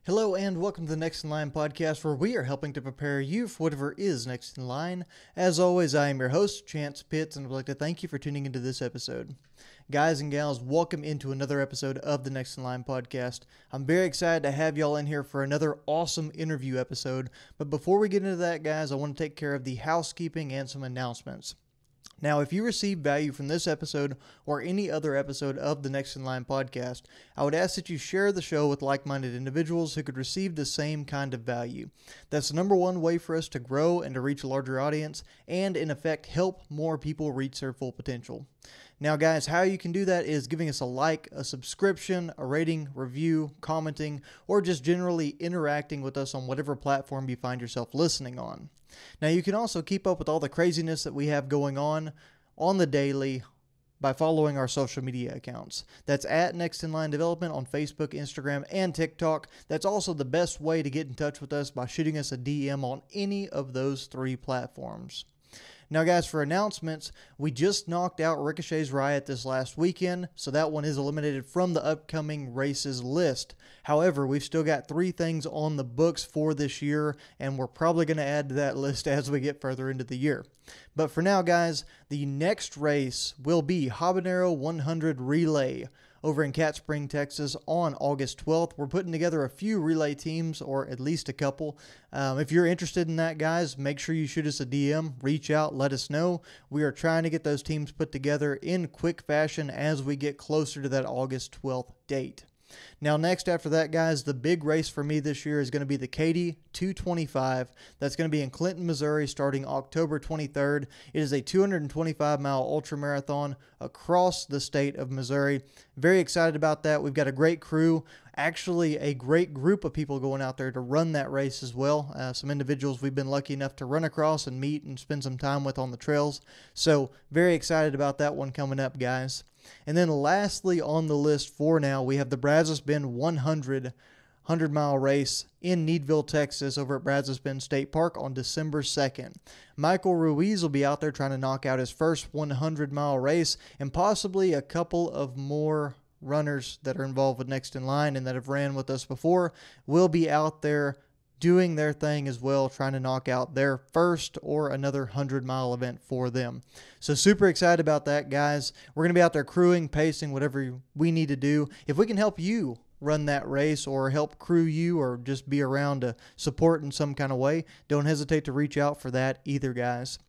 Hello and welcome to the Next in Line podcast, where we are helping to prepare you for whatever is next in line. As always, I am your host, Chance Pitts, and I would like to thank you for tuning into this episode. Guys and gals, welcome into another episode of the Next in Line podcast. I'm very excited to have y'all in here for another awesome interview episode. But before we get into that, guys, I want to take care of the housekeeping and some announcements. Now, if you receive value from this episode or any other episode of the Next in Line podcast, I would ask that you share the show with like-minded individuals who could receive the same kind of value. That's the number one way for us to grow and to reach a larger audience and, in effect, help more people reach their full potential. Now, guys, how you can do that is giving us a like, a subscription, a rating, review, commenting, or just generally interacting with us on whatever platform you find yourself listening on. Now, you can also keep up with all the craziness that we have going on the daily by following our social media accounts. That's at Next in Line Development on Facebook, Instagram, and TikTok. That's also the best way to get in touch with us by shooting us a DM on any of those three platforms. Now, guys, for announcements, we just knocked out Ricochet's Riot this last weekend, so that one is eliminated from the upcoming races list. However, we've still got 3 things on the books for this year, and we're probably going to add to that list as we get further into the year. But for now, guys, the next race will be Habanero 100 Relay over in Cat Spring, Texas on August 12th. We're putting together a few relay teams, or at least a couple. If you're interested in that, guys, make sure you shoot us a DM, reach out, let us know. We are trying to get those teams put together in quick fashion as we get closer to that August 12th date. Now, next after that, guys, the big race for me this year is going to be the KD 225. That's going to be in Clinton, Missouri, starting October 23rd. It is a 225-mile ultra marathon across the state of Missouri. Very excited about that. We've got a great crew, actually a great group of people going out there to run that race as well. Some individuals we've been lucky enough to run across and meet and spend some time with on the trails. So very excited about that one coming up, guys. And then lastly on the list for now, we have the Brazos Bend 100-mile race in Needville, Texas, over at Brazos Bend State Park on December 2nd. Michael Ruiz will be out there trying to knock out his first 100-mile race, and possibly a couple of more runners that are involved with Next in Line and that have ran with us before will be out there doing their thing as well, trying to knock out their first or another 100-mile event for them. So super excited about that, guys. We're going to be out there crewing, pacing, whatever we need to do. If we can help you run that race or help crew you or just be around to support in some kind of way, don't hesitate to reach out for that either, guys.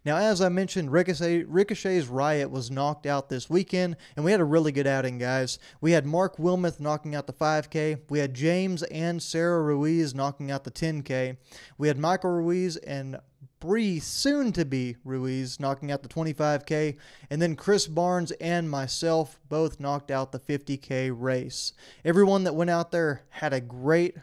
Now, as I mentioned, Ricochet's Riot was knocked out this weekend, and we had a really good outing, guys. We had Mark Wilmoth knocking out the 5K. We had James and Sarah Ruiz knocking out the 10K. We had Michael Ruiz and Bree, soon-to-be Ruiz, knocking out the 25K, and then Chris Barnes and myself both knocked out the 50K race. Everyone that went out there had a great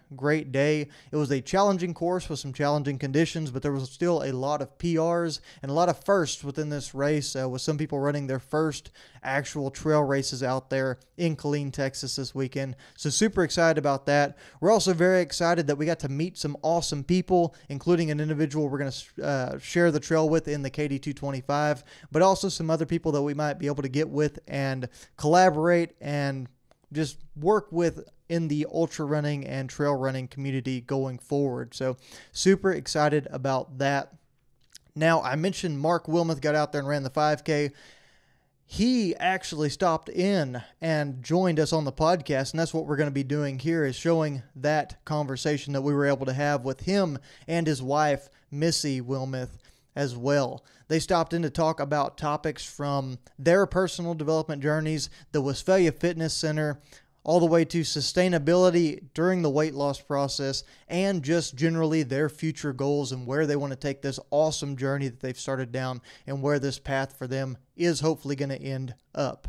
day. It was a challenging course with some challenging conditions, but there was still a lot of PRs and a lot of firsts within this race, with some people running their first actual trail races out there in Killeen, Texas this weekend. So super excited about that. We're also very excited that we got to meet some awesome people, including an individual we're going to share the trail with in the KD 225, but also some other people that we might be able to get with and collaborate and just work with in the ultra running and trail running community going forward. So super excited about that. Now, I mentioned Mark Wilmoth got out there and ran the 5K. He actually stopped in and joined us on the podcast, and that's what we're going to be doing here, is showing that conversation that we were able to have with him and his wife, Missy Wilmoth, as well. They stopped in to talk about topics from their personal development journeys, the Westphalia Fitness Center, all the way to sustainability during the weight loss process, and just generally their future goals and where they want to take this awesome journey that they've started down and where this path for them is hopefully going to end up.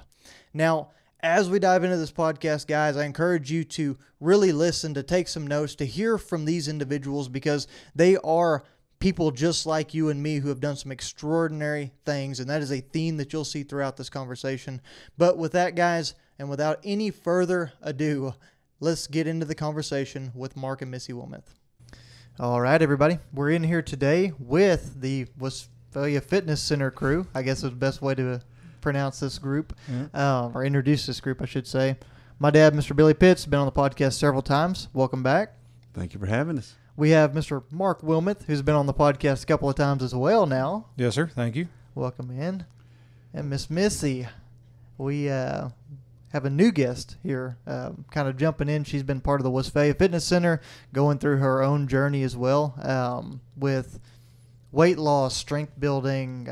Now, as we dive into this podcast, guys, I encourage you to really listen, to take some notes, to hear from these individuals, because they are people just like you and me who have done some extraordinary things, and that is a theme that you'll see throughout this conversation. But with that, guys, and without any further ado, let's get into the conversation with Mark and Missy Wilmoth. All right, everybody. We're in here today with the Westphalia Fitness Center crew. I guess is the best way to pronounce this group, or introduce this group, I should say. My dad, Mr. Billy Pitts, has been on the podcast several times. Welcome back. Thank you for having us. We have Mr. Mark Wilmoth, who's been on the podcast a couple of times as well now. Yes, sir. Thank you. Welcome in. And Miss Missy, we have a new guest here, kind of jumping in. She's been part of the Westphalia Fitness Center, going through her own journey as well, with weight loss, strength building,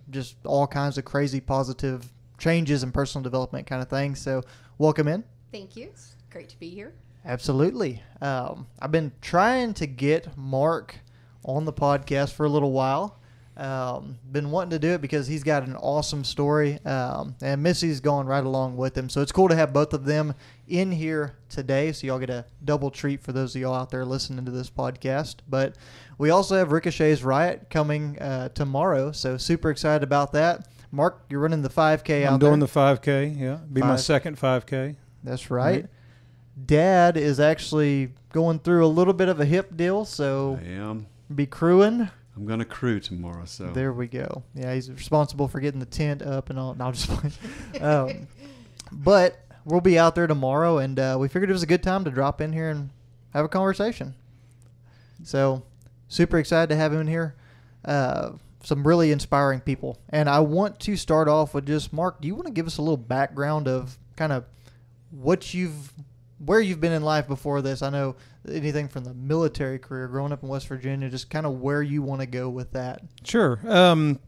just all kinds of crazy positive changes and personal development kind of things. So welcome in. Thank you. It's great to be here. Absolutely. I've been trying to get Mark on the podcast for a little while. Been wanting to do it because he's got an awesome story, and Missy's gone right along with him. So it's cool to have both of them in here today. So y'all get a double treat for those of y'all out there listening to this podcast. But we also have Ricochet's Riot coming tomorrow. So super excited about that. Mark, you're running the 5K out there. I'm doing the 5K, yeah. Be my second 5K. That's right. Dad is actually going through a little bit of a hip deal, so I am. Be crewing. I'm going to crew tomorrow, so. There we go. Yeah, he's responsible for getting the tent up and all. No, I'm just playing. But we'll be out there tomorrow, and we figured it was a good time to drop in here and have a conversation. So super excited to have him in here. Some really inspiring people. And I want to start off with just, Mark, do you want to give us a little background of kind of where you've been in life before this? I know anything from the military career, growing up in West Virginia, just kind of where you want to go with that. Sure. And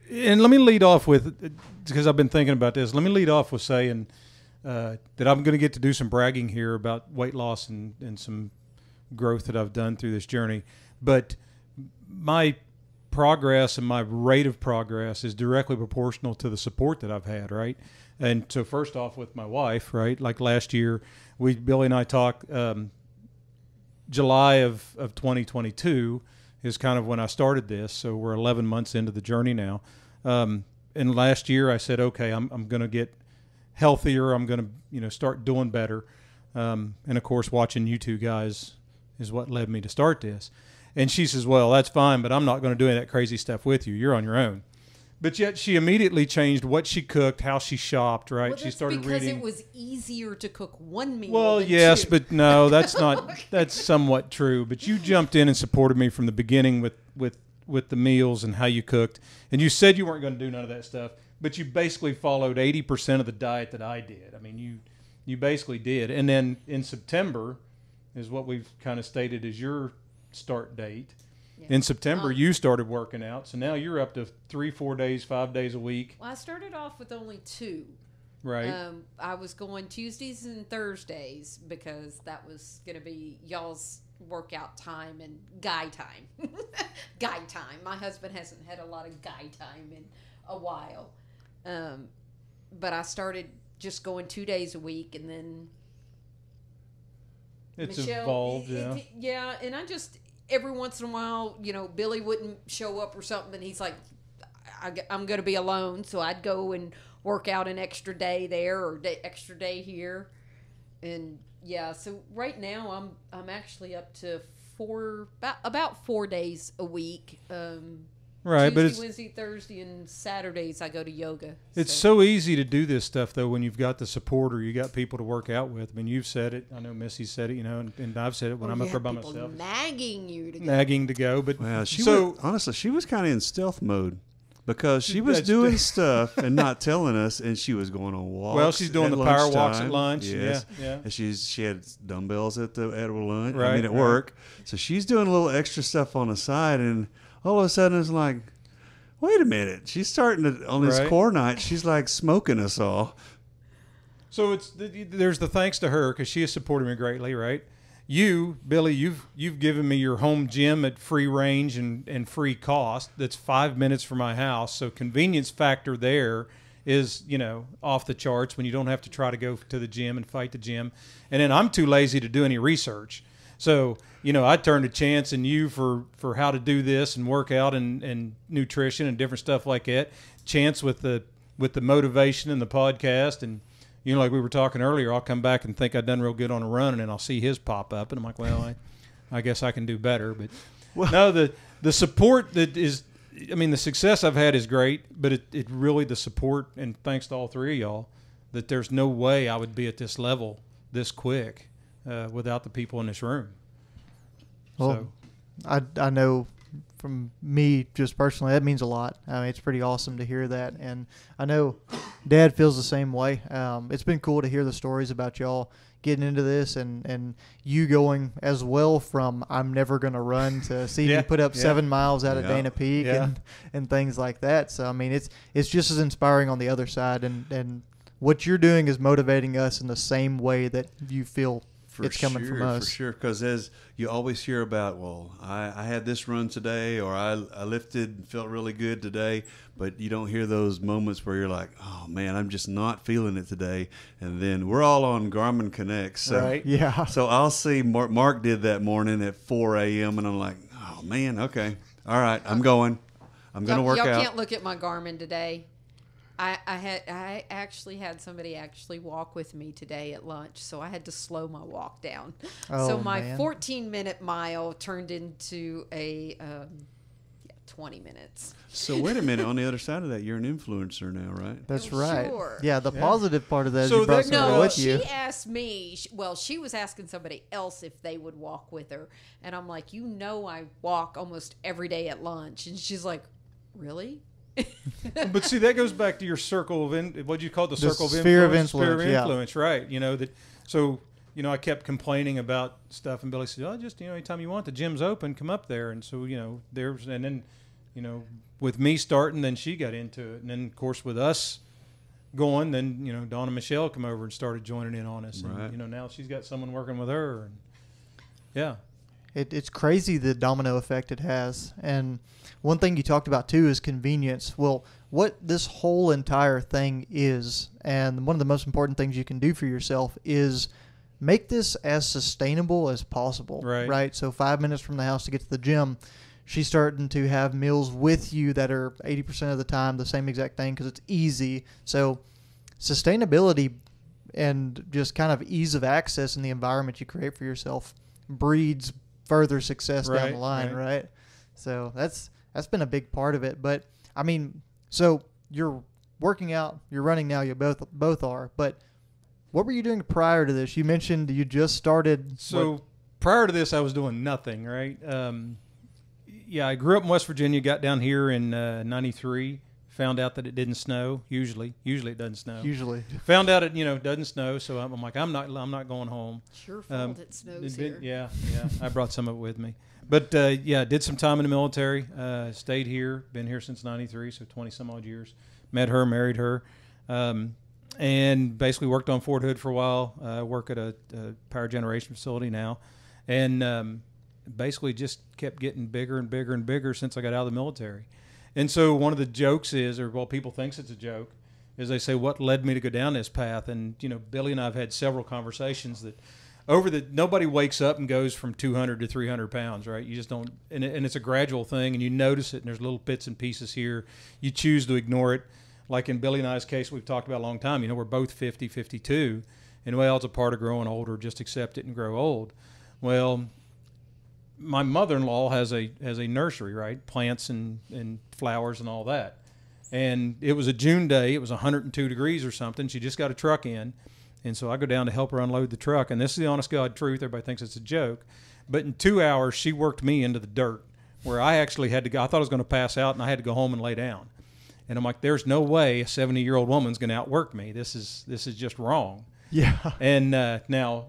let me lead off with, because I've been thinking about this, let me lead off with saying that I'm going to get to do some bragging here about weight loss and some growth that I've done through this journey. But my progress and my rate of progress is directly proportional to the support that I've had, right? And so first off with my wife, right, like last year, Billy and I talked, July of 2022 is kind of when I started this. So we're 11 months into the journey now. And last year I said, okay, I'm going to get healthier. I'm going to, start doing better. And of course, watching you two guys is what led me to start this. And she says, well, that's fine, but I'm not going to do any of that crazy stuff with you. You're on your own. But yet she immediately changed what she cooked, how she shopped, right? Well, she started reading. Because it was easier to cook one meal. Well, than yes, two. but no, that's not. That's somewhat true. But you jumped in and supported me from the beginning with the meals and how you cooked. And you said you weren't going to do none of that stuff, but you basically followed 80% of the diet that I did. I mean, you basically did. And then in September is what we've kind of stated as your start date. Yeah. In September, you started working out, so now you're up to 3, 4 days, 5 days a week. Well, I started off with only 2. Right. I was going Tuesdays and Thursdays because that was going to be y'all's workout time and guy time. Guy time. My husband hasn't had a lot of guy time in a while. But I started just going 2 days a week, and then it's Michelle, evolved, yeah. Yeah, and I just... Every once in a while, Billy wouldn't show up or something, and he's like, I'm going to be alone, so I'd go and work out an extra day there or extra day here. And, yeah, so right now I'm actually up to about 4 days a week. Right, Tuesday, but it's Wednesday, Thursday, and Saturdays I go to yoga. It's so easy to do this stuff, though, when you've got the support or you got people to work out with. I mean, you've said it. I know Missy said it, and I've said it when I'm up there by myself. Nagging you to go. Nagging to go. But well, honestly, she was kind of in stealth mode because she was doing stuff and not telling us, and she was going on walks. Well, she's doing the power walks at lunch. Yes. Yeah. And she had dumbbells at lunch. Right, at work. So she's doing a little extra stuff on the side, and all of a sudden it's like, wait a minute. She's starting to, on this core night, she's like smoking us all. So there's the thanks to her because she has supported me greatly, right? You, Billy, you've given me your home gym at free range and free cost. That's 5 minutes from my house. So convenience factor there is, off the charts when you don't have to try to go to the gym and fight the gym. And then I'm too lazy to do any research. So, I turn to Chance and you for how to do this and work out and nutrition and different stuff like that. Chance with the motivation and the podcast. And, like we were talking earlier, I'll come back and think I've done real good on a run, and then I'll see his pop up. And I'm like, well, I guess I can do better. But no, the support that is, the success I've had is great, but it really, the support, and thanks to all three of y'all, that there's no way I would be at this level this quick without the people in this room. Well, I know from me just personally, that means a lot. I mean, it's pretty awesome to hear that. And I know Dad feels the same way. It's been cool to hear the stories about y'all getting into this and you going as well from I'm never going to run to see you put up 7 miles out of Dana Peak and things like that. So, I mean, it's just as inspiring on the other side. And what you're doing is motivating us in the same way that you feel it's coming from us. For sure, because as you always hear about, well, I had this run today, or I lifted and felt really good today, but you don't hear those moments where you're like, oh, man, I'm just not feeling it today. And then we're all on Garmin Connect. So, right. Yeah. So I'll see Mark did that morning at 4 a.m., and I'm like, oh, man, okay. All right, I'm going. I'm going to work out. Y'all can't look at my Garmin today. I actually had somebody actually walk with me today at lunch, so I had to slow my walk down. So my 14-minute mile turned into a 20 minutes. So wait a minute. On the other side of that, you're an influencer now, right? That's right. Sure. Yeah, the positive part of that is So you brought somebody with you. She asked me, she was asking somebody else if they would walk with her. And I'm like, I walk almost every day at lunch. And she's like, really? But see, that goes back to your circle of what you call the circle of sphere influence. of influence. Sphere of influence, right? You know that. So I kept complaining about stuff, and Billy said, "Oh, just anytime you want, the gym's open, come up there." And so and then with me starting, then she got into it, and then of course with us going, then Dawn and Michelle come over and started joining in on us, right. and now she's got someone working with her, and yeah. It's crazy the domino effect it has. And one thing you talked about too is convenience. Well, what this whole entire thing is, and one of the most important things you can do for yourself is make this as sustainable as possible. Right? So 5 minutes from the house to get to the gym, she's starting to have meals with you that are 80% of the time the same exact thing because it's easy. So sustainability and just kind of ease of access in the environment you create for yourself breeds further success down the line, right? So that's been a big part of it. But I mean, so you're working out, you're running now, you both are. But what were you doing prior to this? You mentioned you just started. So prior to this, I was doing nothing, right? I grew up in West Virginia, got down here in '93. Found out that it didn't snow. Usually it doesn't snow. Found out it doesn't snow. So I'm like I'm not going home. Sure, it snows here. Yeah. I brought some of it with me. But did some time in the military. Stayed here. Been here since '93, so 20 some odd years. Met her, married her, and basically worked on Fort Hood for a while. Work at a power generation facility now, and basically just kept getting bigger and bigger and bigger since I got out of the military. And so one of the jokes is, or people thinks it's a joke, is they say, what led me to go down this path? And, Billy and I have had several conversations that nobody wakes up and goes from 200 to 300 pounds, right? You just don't, and it's a gradual thing, and you notice it, and there's little bits and pieces here. You choose to ignore it. Like in Billy and I's case, we've talked about a long time, we're both 50, 52, and well, it's a part of growing older, just accept it and grow old. Well, my mother-in-law has a nursery, right? Plants and flowers and all that. And it was a June day. It was 102 degrees or something. She just got a truck in. And so I go down to help her unload the truck. And this is the honest God truth. Everybody thinks it's a joke. But in 2 hours, she worked me into the dirt where I actually had to go. I thought I was going to pass out, and I had to go home and lay down. And I'm like, there's no way a 70-year-old woman's going to outwork me. This is just wrong. Yeah. And now,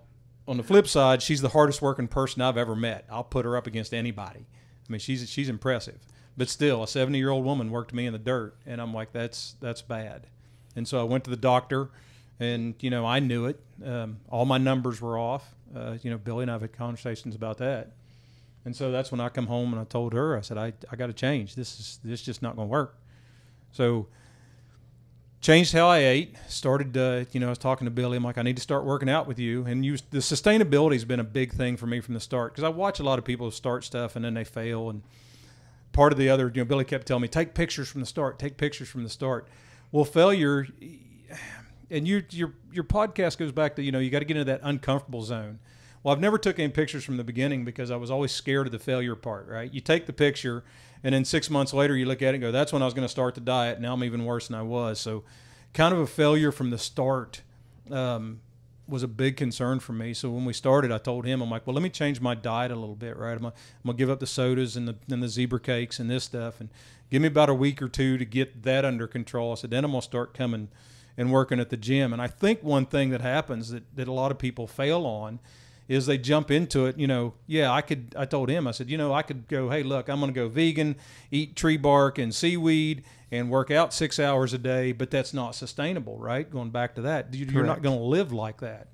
on the flip side, she's the hardest working person I've ever met. I'll put her up against anybody. I mean, she's impressive. But still, a 70-year-old woman worked me in the dirt, and I'm like, that's bad. And so I went to the doctor, and I knew it. All my numbers were off. Billy and I have had conversations about that. And so that's when I come home and I told her, I said, I got to change. This just not going to work. So changed how I ate. Started, I was talking to Billy. I'm like, I need to start working out with you. And the sustainability has been a big thing for me from the start, because I watch a lot of people start stuff and then they fail. And part of the other, Billy kept telling me, take pictures from the start. Take pictures from the start. Well, failure, and your podcast goes back to, you got to get into that uncomfortable zone. Well, I've never took any pictures from the beginning because I was always scared of the failure part, right? You take the picture, and then 6 months later you look at it and go, that's when I was going to start the diet. Now I'm even worse than I was. So kind of a failure from the start was a big concern for me. So when we started, I told him, I'm like, well, let me change my diet a little bit, right? I'm gonna give up the sodas and the zebra cakes and this stuff, and give me about a week or two to get that under control. I said, then I'm gonna start coming and working at the gym. And I think one thing that happens that a lot of people fail on is they jump into it. I told him, I said, I could go, hey, look, I'm gonna go vegan, eat tree bark and seaweed, and work out 6 hours a day, but that's not sustainable, right? Going back to that, you're not going to live like that.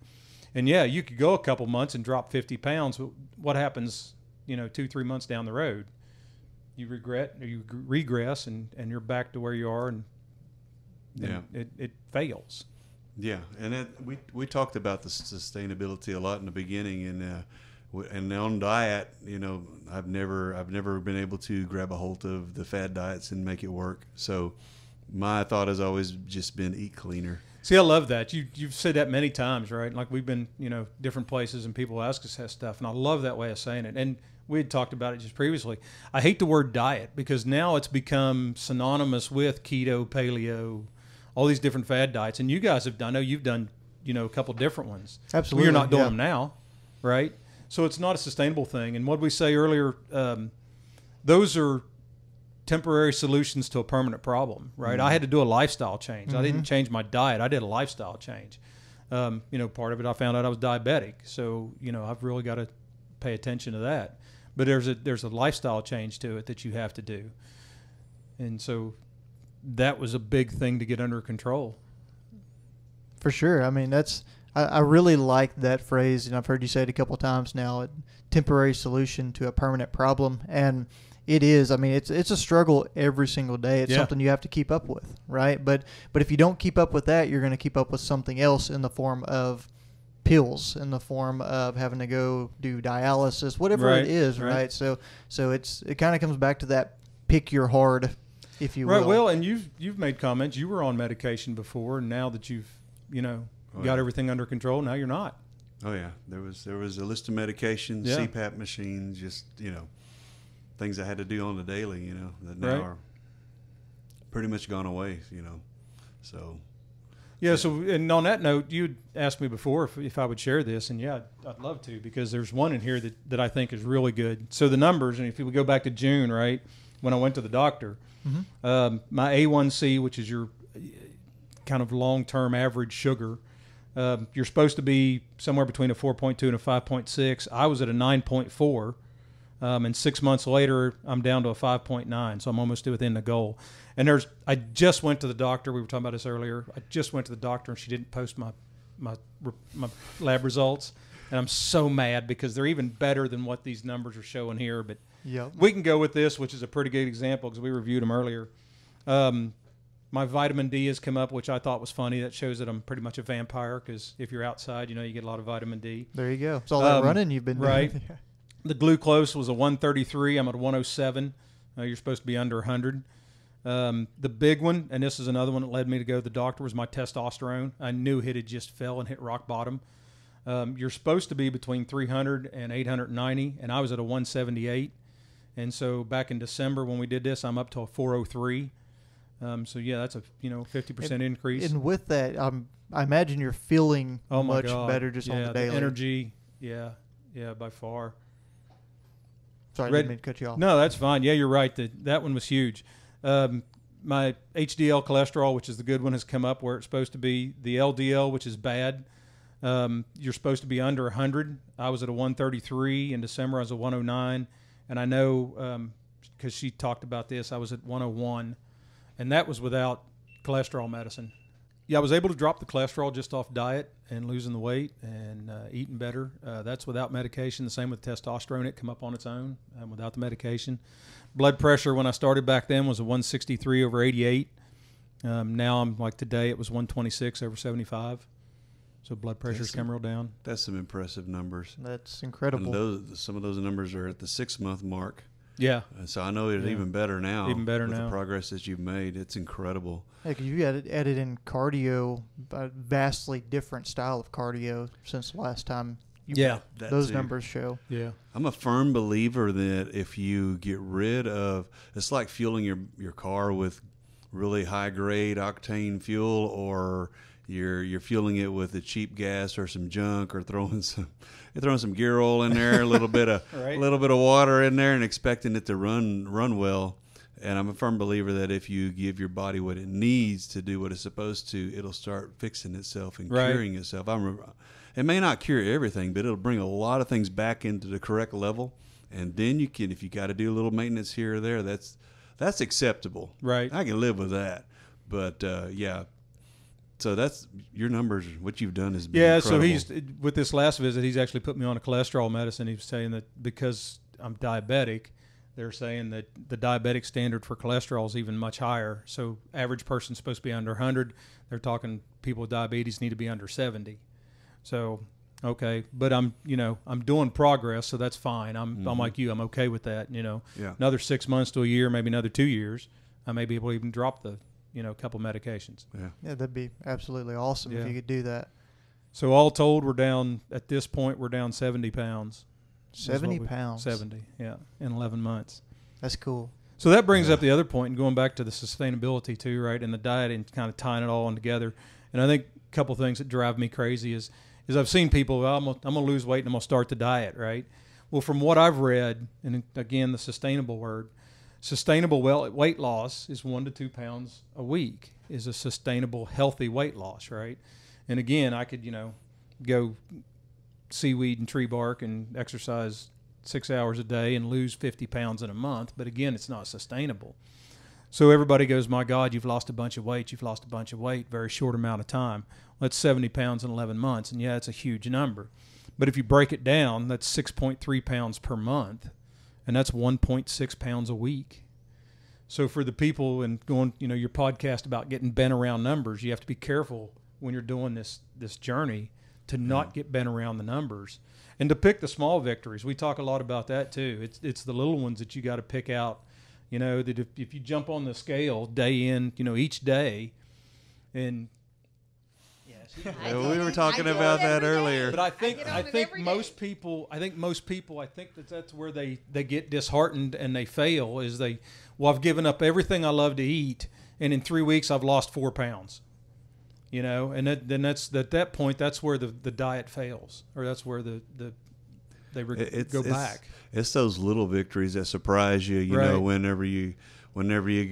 And yeah, you could go a couple months and drop 50 pounds, but what happens, 2-3 months down the road? You regret, or you regress, and you're back to where you are, and it fails. Yeah, and we talked about the sustainability a lot in the beginning, and on diet, I've never been able to grab a hold of the fad diets and make it work. So my thought has always just been eat cleaner. See, I love that. You've said that many times, right? Like we've been, different places and people ask us that stuff, and I love that way of saying it. And we had talked about it just previously. I hate the word diet because now it's become synonymous with keto, paleo, all these different fad diets. And you guys have done, I know you've done, a couple different ones. Absolutely. You're not doing them now, right? So it's not a sustainable thing. And what we say earlier, those are temporary solutions to a permanent problem, right? Mm-hmm. I had to do a lifestyle change. Mm-hmm. I didn't change my diet. I did a lifestyle change. Part of it, I found out I was diabetic. So, I've really got to pay attention to that. But there's a lifestyle change to it that you have to do. And so that was a big thing to get under control. For sure. I mean, I really like that phrase, and I've heard you say it a couple of times now, a temporary solution to a permanent problem. And it is. I mean, it's a struggle every single day. It's something you have to keep up with, right? But if you don't keep up with that, you're going to keep up with something else in the form of pills, in the form of having to go do dialysis, whatever it is, right? So it kind of comes back to that pick your hard, if you will. Right. Well, and you've made comments. You were on medication before, and now that you've got everything under control, now you're not. Oh yeah, there was a list of medications, CPAP machines, just things I had to do on the daily, that now are pretty much gone away, So yeah. So and on that note, you'd asked me before if I would share this, and yeah, I'd love to, because there's one in here that I think is really good. So the numbers, and if we go back to June, right, when I went to the doctor, my A1C, which is your kind of long-term average sugar, you're supposed to be somewhere between a 4.2 and a 5.6. I was at a 9.4, and 6 months later, I'm down to a 5.9, so I'm almost within the goal. And I just went to the doctor. We were talking about this earlier. I just went to the doctor, and she didn't post my lab results, and I'm so mad because they're even better than what these numbers are showing here. But we can go with this, which is a pretty good example because we reviewed them earlier. My vitamin D has come up, which I thought was funny. That shows that I'm pretty much a vampire, because if you're outside, you get a lot of vitamin D. There you go. It's all that running you've been doing. Right. The glucose was a 133. I'm at 107. You're supposed to be under 100. The big one, and this is another one that led me to go to the doctor, was my testosterone. I knew it had just fell and hit rock bottom. You're supposed to be between 300 and 890, and I was at a 178. And so back in December when we did this, I'm up to a 403. So yeah, that's a 50% increase. And with that, I imagine you're feeling much better just on the daily. The energy, yeah, by far. Sorry, I didn't mean to cut you off. No, that's fine. Yeah, you're right. That one was huge. My HDL cholesterol, which is the good one, has come up where it's supposed to be. The LDL, which is bad, you're supposed to be under 100. I was at a 133 in December. I was at 109, and I know because she talked about this, I was at 101. And that was without cholesterol medicine. Yeah, I was able to drop the cholesterol just off diet and losing the weight and eating better. That's without medication. The same with testosterone. It come up on its own without the medication. Blood pressure when I started back then was a 163 over 88. Now I'm like today it was 126 over 75. So blood pressure's come real down. That's some impressive numbers. That's incredible. And some of those numbers are at the 6 month mark. Yeah. So I know it's even better now. Even better with now. The progress that you've made. It's incredible. Yeah, because you added in cardio, a vastly different style of cardio since the last time those numbers show. Yeah. I'm a firm believer that if you get rid of, it's like fueling your car with really high grade octane fuel, or You're fueling it with a cheap gas or some junk, or throwing some gear oil in there, a little bit of Right. a little bit of water in there, and expecting it to run well. And I'm a firm believer that if you give your body what it needs to do what it's supposed to, it'll start fixing itself and Right. curing itself. It may not cure everything, but it'll bring a lot of things back into the correct level. And then you can, if you got to do a little maintenance here or there, that's acceptable. Right. I can live with that. But yeah. So that's your numbers. What you've done is Yeah, incredible. so he's with this last visit, he's actually put me on a cholesterol medicine. He was saying that because I'm diabetic, they're saying that the diabetic standard for cholesterol is even much higher. So average person's supposed to be under 100. They're talking people with diabetes need to be under 70. So okay, but I'm doing progress, so that's fine. I'm like you. I'm okay with that. Yeah. Another 6 months to a year, maybe another 2 years, I may be able to even drop the couple medications. Yeah. Yeah, that'd be absolutely awesome if Yeah. you could do that. So all told, we're down at this point. We're down 70 pounds. is what 70 we- pounds. 70, yeah, in 11 months. That's cool. So that brings up the other point, and going back to the sustainability too, right, and the diet, and kind of tying it all in together. And I think a couple things that drive me crazy is I've seen people, well, I'm gonna lose weight and I'm gonna start the diet, right? Well, from what I've read, and again the sustainable word, sustainable weight loss is 1 to 2 pounds a week is a sustainable healthy weight loss, right? And again, I could go seaweed and tree bark and exercise 6 hours a day and lose 50 pounds in a month, but again, it's not sustainable. So everybody goes, my God, you've lost a bunch of weight. You've lost a bunch of weight, very short amount of time. Well, that's 70 pounds in 11 months, and yeah, it's a huge number. But if you break it down, that's 6.3 pounds per month, and that's 1.6 pounds a week. So for the people and going, your podcast about getting bent around numbers, you have to be careful when you're doing this journey to not get bent around the numbers and to pick the small victories. We talk a lot about that too. It's the little ones that you got to pick out. That if you jump on the scale day in, each day, and We were talking about that earlier. but I think every most day. people that's where they get disheartened and they fail is I've given up everything I love to eat, and in 3 weeks I've lost 4 pounds. And then that's at that point that's where the diet fails, or that's where they go back. It's those little victories that surprise you. You Right. know, whenever you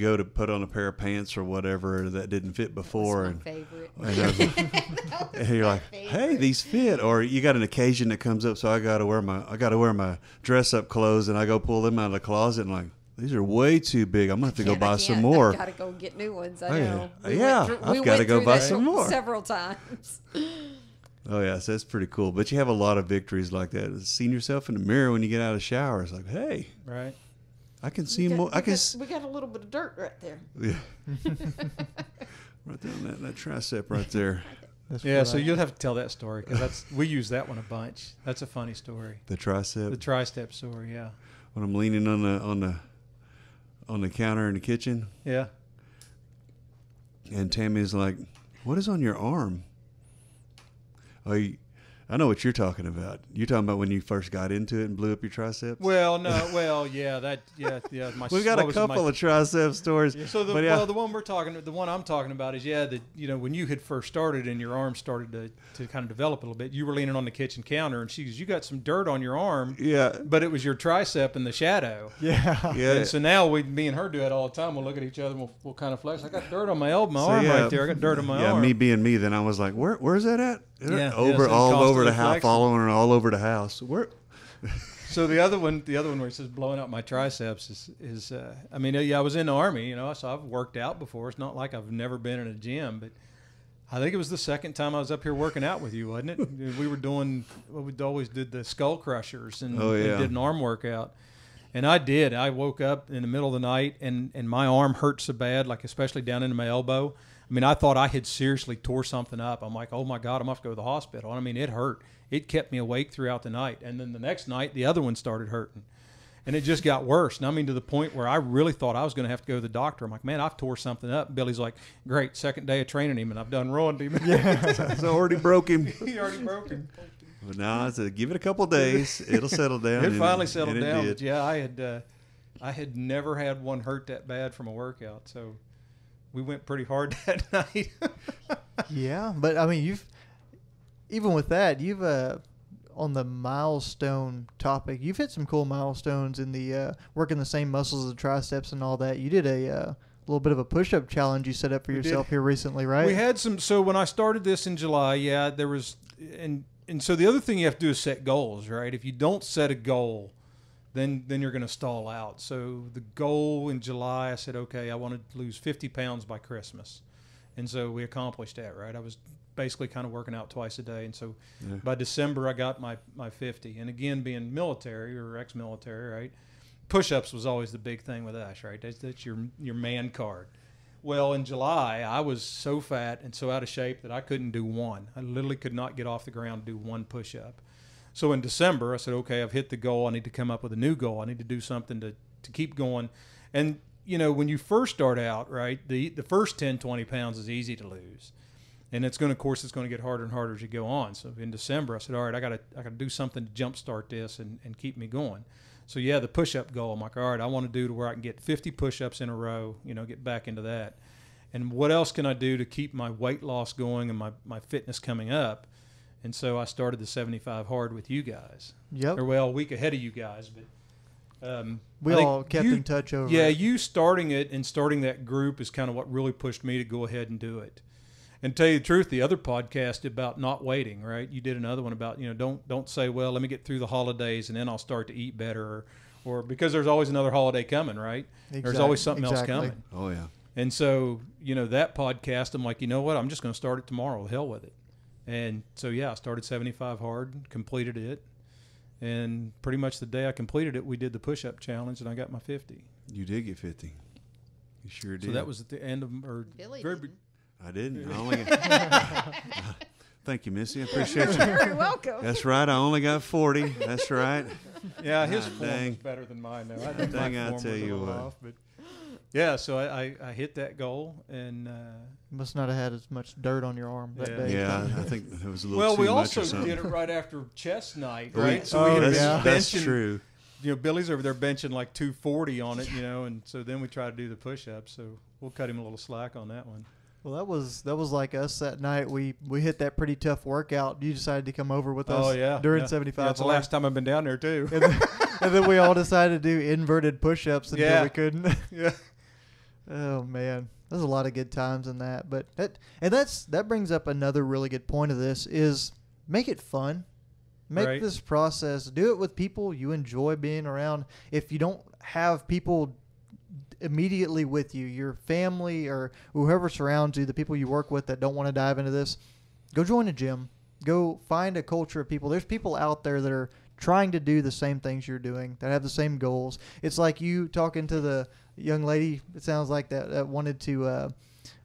go to put on a pair of pants or whatever that didn't fit before, That's my favorite. and you're like, "Hey, these fit." Or you got an occasion that comes up, so I got to wear my dress up clothes, and I go pull them out of the closet, and like, these are way too big. I'm gonna have to go buy some more. I gotta go get new ones. I Oh, yeah. know. Yeah, I've we gotta went go through buy that some more. several times. Oh yeah, so that's pretty cool. But you have a lot of victories like that. Seeing yourself in the mirror when you get out of the shower, it's like, hey, Right. I can see more. I can. We got a little bit of dirt right there. Yeah. Right there on that tricep right there. That's Yeah, what so I- you'll have to tell that story because we use that one a bunch. That's a funny story. The tricep. The tri-step story, yeah. When I'm leaning on the counter in the kitchen, Yeah. and Tammy's like, "What is on your arm?" Oh, I know what you're talking about. You're talking about when you first got into it and blew up your triceps. Well, no, yeah. We've got a couple of tricep stories. Yeah, so the one I'm talking about is that when you had first started and your arm started to kind of develop a little bit, you were leaning on the kitchen counter and she goes, "You got some dirt on your arm," Yeah. but it was your tricep in the shadow. Yeah. Yeah. And so now me and her do it all the time. We'll look at each other and we'll kind of flex. I got dirt on my elbow, my arm right there. I got dirt on my arm. me being me, then I was like, "Where's that at?" Yeah, Over so all over constantly the house, flexing. following her all over the house. Where? So the other one where he says blowing out my triceps is I was in the Army, so I've worked out before. It's not like I've never been in a gym, but I think it was the second time I was up here working out with you, wasn't it? We were doing what we always did, the skull crushers, and, Oh, yeah. and did an arm workout. And I did. I woke up in the middle of the night, and my arm hurt so bad, like especially down into my elbow. I thought I had seriously tore something up. I'm like, oh my God, I'm going to have to go to the hospital. And it hurt. It kept me awake throughout the night. And then the next night, the other one started hurting. And it just got worse. And to the point where I really thought I was going to have to go to the doctor. I'm like, man, I've tore something up. Billy's like, great, second day of training him, and I've done ruined him. It's already broke him. He already broke him. But now I said, give it a couple days. It'll settle down. It and finally settled and it down. did. But yeah, I had never had one hurt that bad from a workout. So we went pretty hard that night. Yeah, but I mean, even with that, you've on the milestone topic, you've hit some cool milestones in the working the same muscles as the triceps and all that. You did a little bit of a push-up challenge you set up for yourself here recently, right? We had some. So when I started this in July, there was, and so the other thing you have to do is set goals, right? If you don't set a goal, then you're going to stall out. So the goal in July, I said, okay, I wanted to lose 50 pounds by Christmas, and so we accomplished that, right? I was basically kind of working out twice a day, and so by December I got my 50. And again, being military or ex-military, right? Push-ups was always the big thing with us, right? That's your man card. Well, in July, I was so fat and so out of shape that I couldn't do one. I literally could not get off the ground to do one push-up. So in December, I said, okay, I've hit the goal. I need to come up with a new goal. I need to do something to keep going. And, when you first start out, right, the first 10, 20 pounds is easy to lose. And it's going to get harder and harder as you go on. So in December, I said, all right, I got to do something to jumpstart this and keep me going. So the push-up goal, I'm like, all right, I want to do to where I can get 50 push-ups in a row, get back into that. And what else can I do to keep my weight loss going and my fitness coming up? And so I started the 75 hard with you guys. Yep. Or a week ahead of you guys, but we all kept in touch over. Yeah, you starting it and starting that group is kind of what really pushed me to go ahead and do it. And to tell you the truth, the other podcast about not waiting, right? You did another one about, don't say, well, let me get through the holidays and then I'll start to eat better, or because there's always another holiday coming, right? There's always something else coming. Oh, yeah. And so, that podcast, I'm like, you know what? I'm just going to start it tomorrow. Hell with it. And so, I started 75 hard, completed it. And pretty much the day I completed it, we did the push-up challenge and I got my 50. You did get 50. You sure did. So that was at the end of, Billy very, didn't. I didn't. I only got, thank you, Missy. I appreciate you. You're very welcome. That's right. I only got 40. That's right. Yeah, his God form dang. was better than mine, though. I think Dang, my I form tell was a you little what. off, but so I hit that goal, and Must not have had as much dirt on your arm that Yeah. day. Yeah, I think it was a little well, too we much also or something. did it right after chest night, We- right? So we Oh, had been yeah. That's benching, true. Billy's over there benching like 240 on it, and so then we try to do the push-ups. So we'll cut him a little slack on that one. Well, that was like us that night. We hit that pretty tough workout. You decided to come over with us during 75. That's the last time I've been down there too. And then we all decided to do inverted push-ups until we couldn't. Yeah. Oh man, there's a lot of good times in that. But that brings up another really good point of this is make it fun. Make Right. this process. Do it with people you enjoy being around. If you don't have people immediately with you, your family or whoever surrounds you, the people you work with that don't want to dive into this, go join a gym. Go find a culture of people. There's people out there that are trying to do the same things you're doing, that have the same goals. It's like you talking to the young lady, it sounds like that wanted to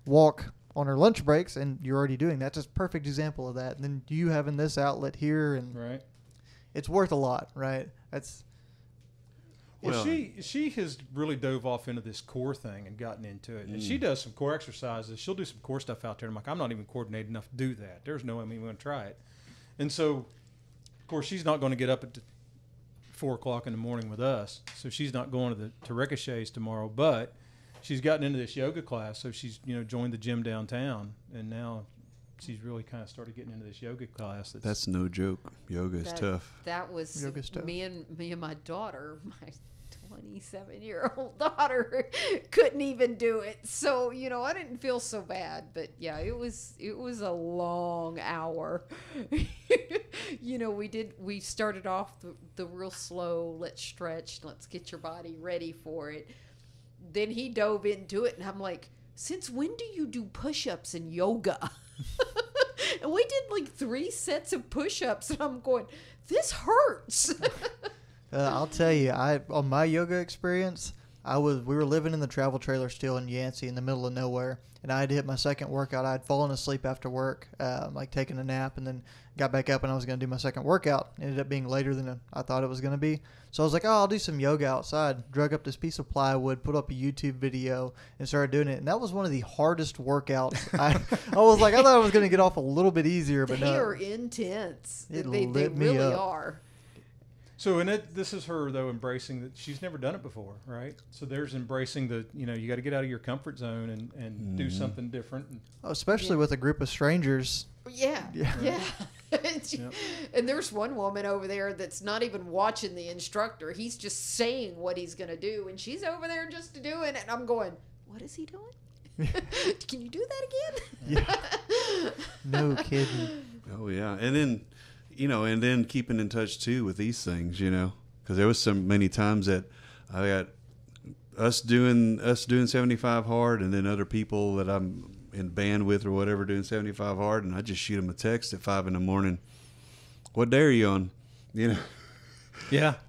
walk on her lunch breaks, and you're already doing that. That's a perfect example of that. And then you having this outlet here, and Right. it's worth a lot, right? That's Well, Well- she has really dove off into this core thing and gotten into it. And she does some core exercises. She'll do some core stuff out there. I'm like, I'm not even coordinated enough to do that. There's no way I'm even going to try it. And so, of course, she's not going to get up at 4 o'clock in the morning with us. So she's not going to Ricochet's tomorrow. But she's gotten into this yoga class. So she's joined the gym downtown. And now she's really kind of started getting into this yoga class. That's no joke. Yoga is tough. That was Yoga's tough. me and my daughter, my 27-year-old daughter, couldn't even do it. So I didn't feel so bad, but yeah, it was a long hour. We started off the real slow. Let's stretch. Let's get your body ready for it. Then he dove into it, and I'm like, since when do you do push-ups and yoga? And we did like 3 sets of push-ups, and I'm going, this hurts. I'll tell you, on my yoga experience, we were living in the travel trailer still in Yancey in the middle of nowhere, and I had hit my second workout. I had fallen asleep after work, like taking a nap, and then got back up and I was going to do my second workout. It ended up being later than I thought it was going to be. So I was like, I'll do some yoga outside. Drug up this piece of plywood, put up a YouTube video, and started doing it. And that was one of the hardest workouts. I was like, I thought I was going to get off a little bit easier, but They no. are intense. It They lit me really up. are. So, this is her, though, embracing that she's never done it before, right? So there's embracing you got to get out of your comfort zone and do something different. Especially with a group of strangers. Yeah. Yeah. Yep. And there's one woman over there that's not even watching the instructor. He's just saying what he's going to do, and she's over there just to do it. And I'm going, what is he doing? Can you do that again? Yeah. No kidding. Oh yeah, and then keeping in touch too with these things, because there was many times that I got us doing 75 hard, and then other people that I'm in band with or whatever doing 75 hard, and I just shoot them a text at 5 a.m. What day are you on? Yeah.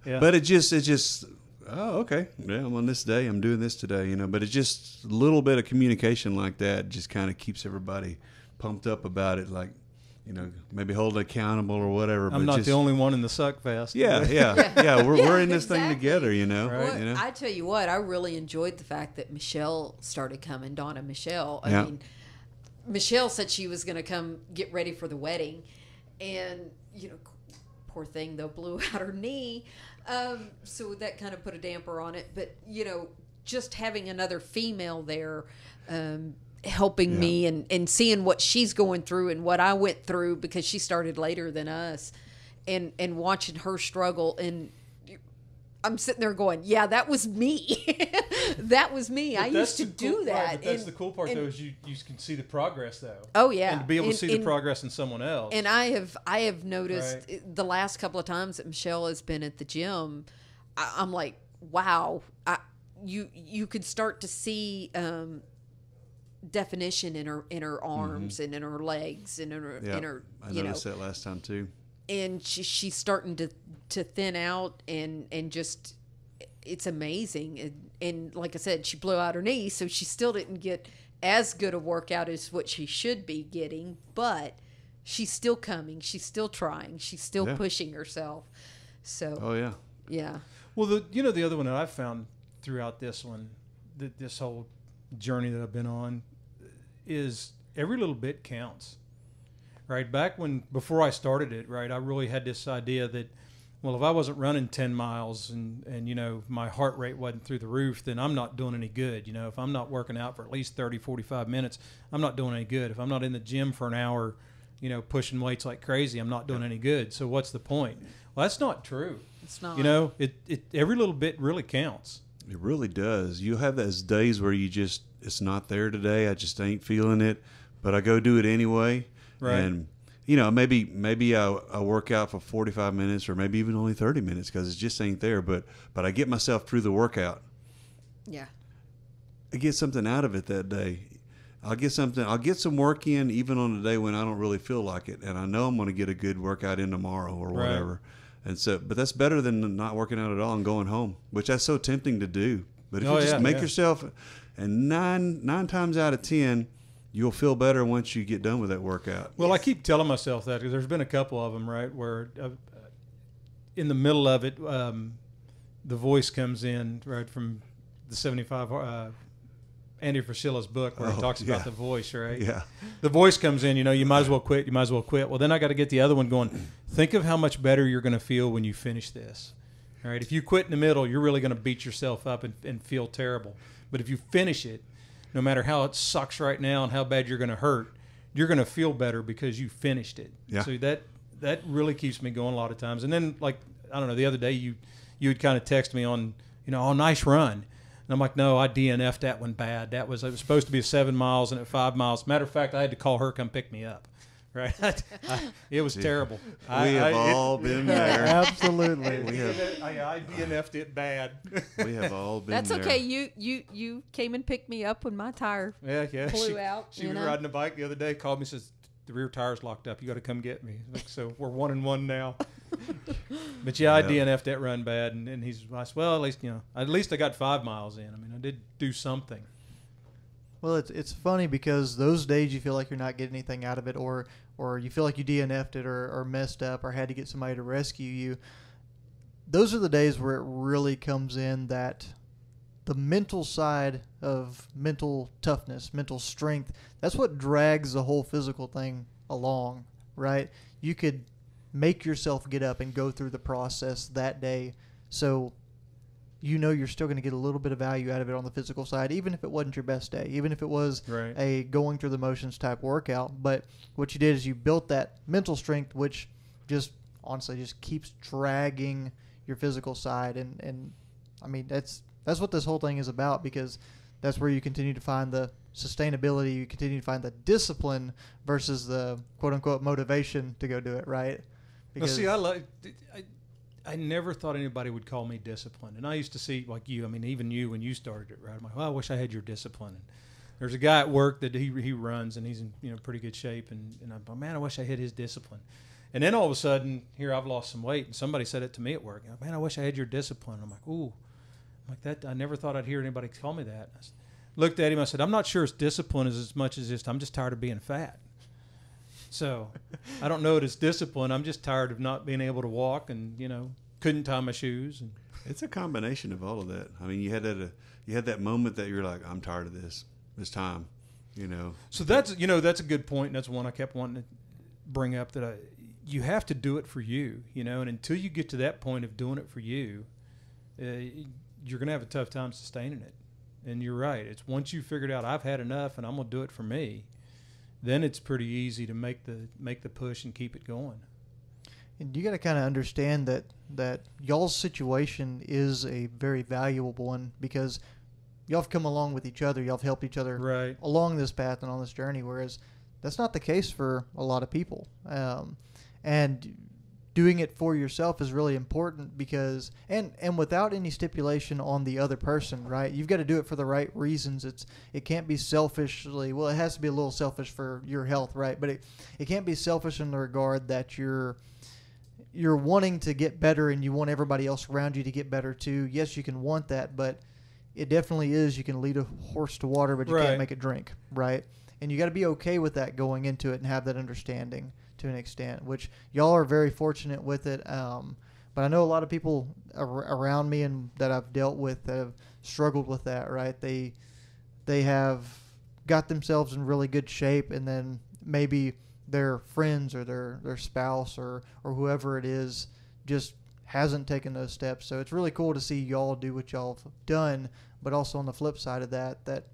But it just oh, okay, yeah, I'm on this day, I'm doing this today, But it's just a little bit of communication like that just kind of keeps everybody pumped up about it, like. Maybe hold it accountable or whatever. I'm not the only one in the suck fest. Yeah. We're in this thing together, Right. Well, I tell you what, I really enjoyed the fact that Michelle started coming. Donna Michelle. I mean, Michelle said she was going to come get ready for the wedding, and poor thing though, blew out her knee, so that kind of put a damper on it. But just having another female there. Helping me and seeing what she's going through and what I went through because she started later than us, and watching her struggle, and I'm sitting there going, yeah, that was me. That was me. I used to do that. Right, but that's the cool part though, is you can see the progress though. Oh yeah, and to be able to see the progress in someone else. And I have noticed the last couple of times that Michelle has been at the gym, I'm like, wow, you could start to see. Definition in her arms and in her legs and in her I noticed that last time too. And she's starting to thin out and just it's amazing. And like I said, she blew out her knee, so she still didn't get as good a workout as what she should be getting, but she's still coming, she's still trying, she's still pushing herself. So yeah. Well, the other one that I've found throughout this one, this whole journey that I've been on, is every little bit counts, right? Before I started it, right, I really had this idea that, well, if I wasn't running 10 miles and my heart rate wasn't through the roof, then I'm not doing any good. If I'm not working out for at least 30, 45 minutes, I'm not doing any good. If I'm not in the gym for an hour, pushing weights like crazy, I'm not doing any good. So what's the point? Well, that's not true. It's not. It every little bit really counts. It really does. You have those days where it's not there today. I just ain't feeling it, but I go do it anyway. Right. And, maybe I work out for 45 minutes or maybe even only 30 minutes because it just ain't there. But I get myself through the workout. Yeah. I get something out of it that day. I'll get some work in even on a day when I don't really feel like it. And I know I'm going to get a good workout in tomorrow or whatever. And so, but that's better than not working out at all and going home, which that's so tempting to do. But if you just make yourself, and nine times out of 10, you'll feel better once you get done with that workout. Well, I keep telling myself that because there's been a couple of them, right, where in the middle of it, the voice comes in, right, from the 75, Andy Frisella's book where he talks about the voice, right? Yeah. The voice comes in, you might as well quit, you might as well quit. Well, then I got to get the other one going. Think of how much better you're going to feel when you finish this. All right. If you quit in the middle, you're really going to beat yourself up and feel terrible. But if you finish it, no matter how it sucks right now and how bad you're going to hurt, you're going to feel better because you finished it. Yeah. So that really keeps me going a lot of times. And then, like, I don't know, the other day you would kind of text me on, oh, nice run. And I'm like, no, I DNF'd that one bad. It was supposed to be 7 miles and at 5 miles. Matter of fact, I had to call her come pick me up. Right? It was terrible. We have all been there. Absolutely. I DNF'd it bad. We have all been That's there. okay. You came and picked me up when my tire blew out. She was riding a bike the other day, called me, says, the rear tire's locked up. You got to come get me. Like, so we're 1-1 now. But I DNF'd that run bad, and I said, well, at least I got 5 miles in. I mean, I did do something. Well, it's funny because those days you feel like you're not getting anything out of it, or you feel like you DNF'd it or messed up or had to get somebody to rescue you. Those are the days where it really comes in, that the mental side of mental toughness, mental strength, that's what drags the whole physical thing along, right? You could make yourself get up and go through the process that day, so you know you're still going to get a little bit of value out of it on the physical side, even if it wasn't your best day, even if it was Right. a going through the motions type workout. But what you did is you built that mental strength, which just honestly just keeps dragging your physical side. And I mean, that's what this whole thing is about, because that's where you continue to find the sustainability, you continue to find the discipline versus the quote unquote motivation to go do it, right? Because see, I never thought anybody would call me disciplined. And I used to see, like you, I mean, even you, when you started it, right? I'm like, well, I wish I had your discipline. And there's a guy at work that he runs, and he's in pretty good shape. And I'm like, man, I wish I had his discipline. And then all of a sudden, here I've lost some weight, and somebody said it to me at work. Man, I wish I had your discipline. I'm like, ooh. I'm like, that, I never thought I'd hear anybody call me that. I looked at him, I said, I'm not sure it's discipline as much as just, I'm just tired of being fat. So I don't know it as discipline. I'm just tired of not being able to walk and, couldn't tie my shoes. And It's a combination of all of that. I mean, you had that moment that you're like, I'm tired of this. It's time, So that's a good point. And that's one I kept wanting to bring up, that you have to do it for you, and until you get to that point of doing it for you, you're going to have a tough time sustaining it. And you're right. It's once you figured out I've had enough and I'm going to do it for me, then it's pretty easy to make the push and keep it going. And you got to kind of understand that y'all's situation is a very valuable one, because y'all have come along with each other. Y'all have helped each other Right. along this path and on this journey, whereas that's not the case for a lot of people. And doing it for yourself is really important, because and without any stipulation on the other person, right? You've got to do it for the right reasons. It can't be selfishly. Well, it has to be a little selfish for your health, right? But it can't be selfish in the regard that you're wanting to get better and you want everybody else around you to get better too. Yes, you can want that, but it definitely is, you can lead a horse to water, but you Right. can't make it drink, right? And you got to be okay with that going into it and have that understanding to an extent, which y'all are very fortunate with it. But I know a lot of people around me and that I've dealt with that have struggled with that, right? They have got themselves in really good shape, and then maybe their friends or their spouse or whoever it is just hasn't taken those steps. So it's really cool to see y'all do what y'all have done, but also on the flip side of that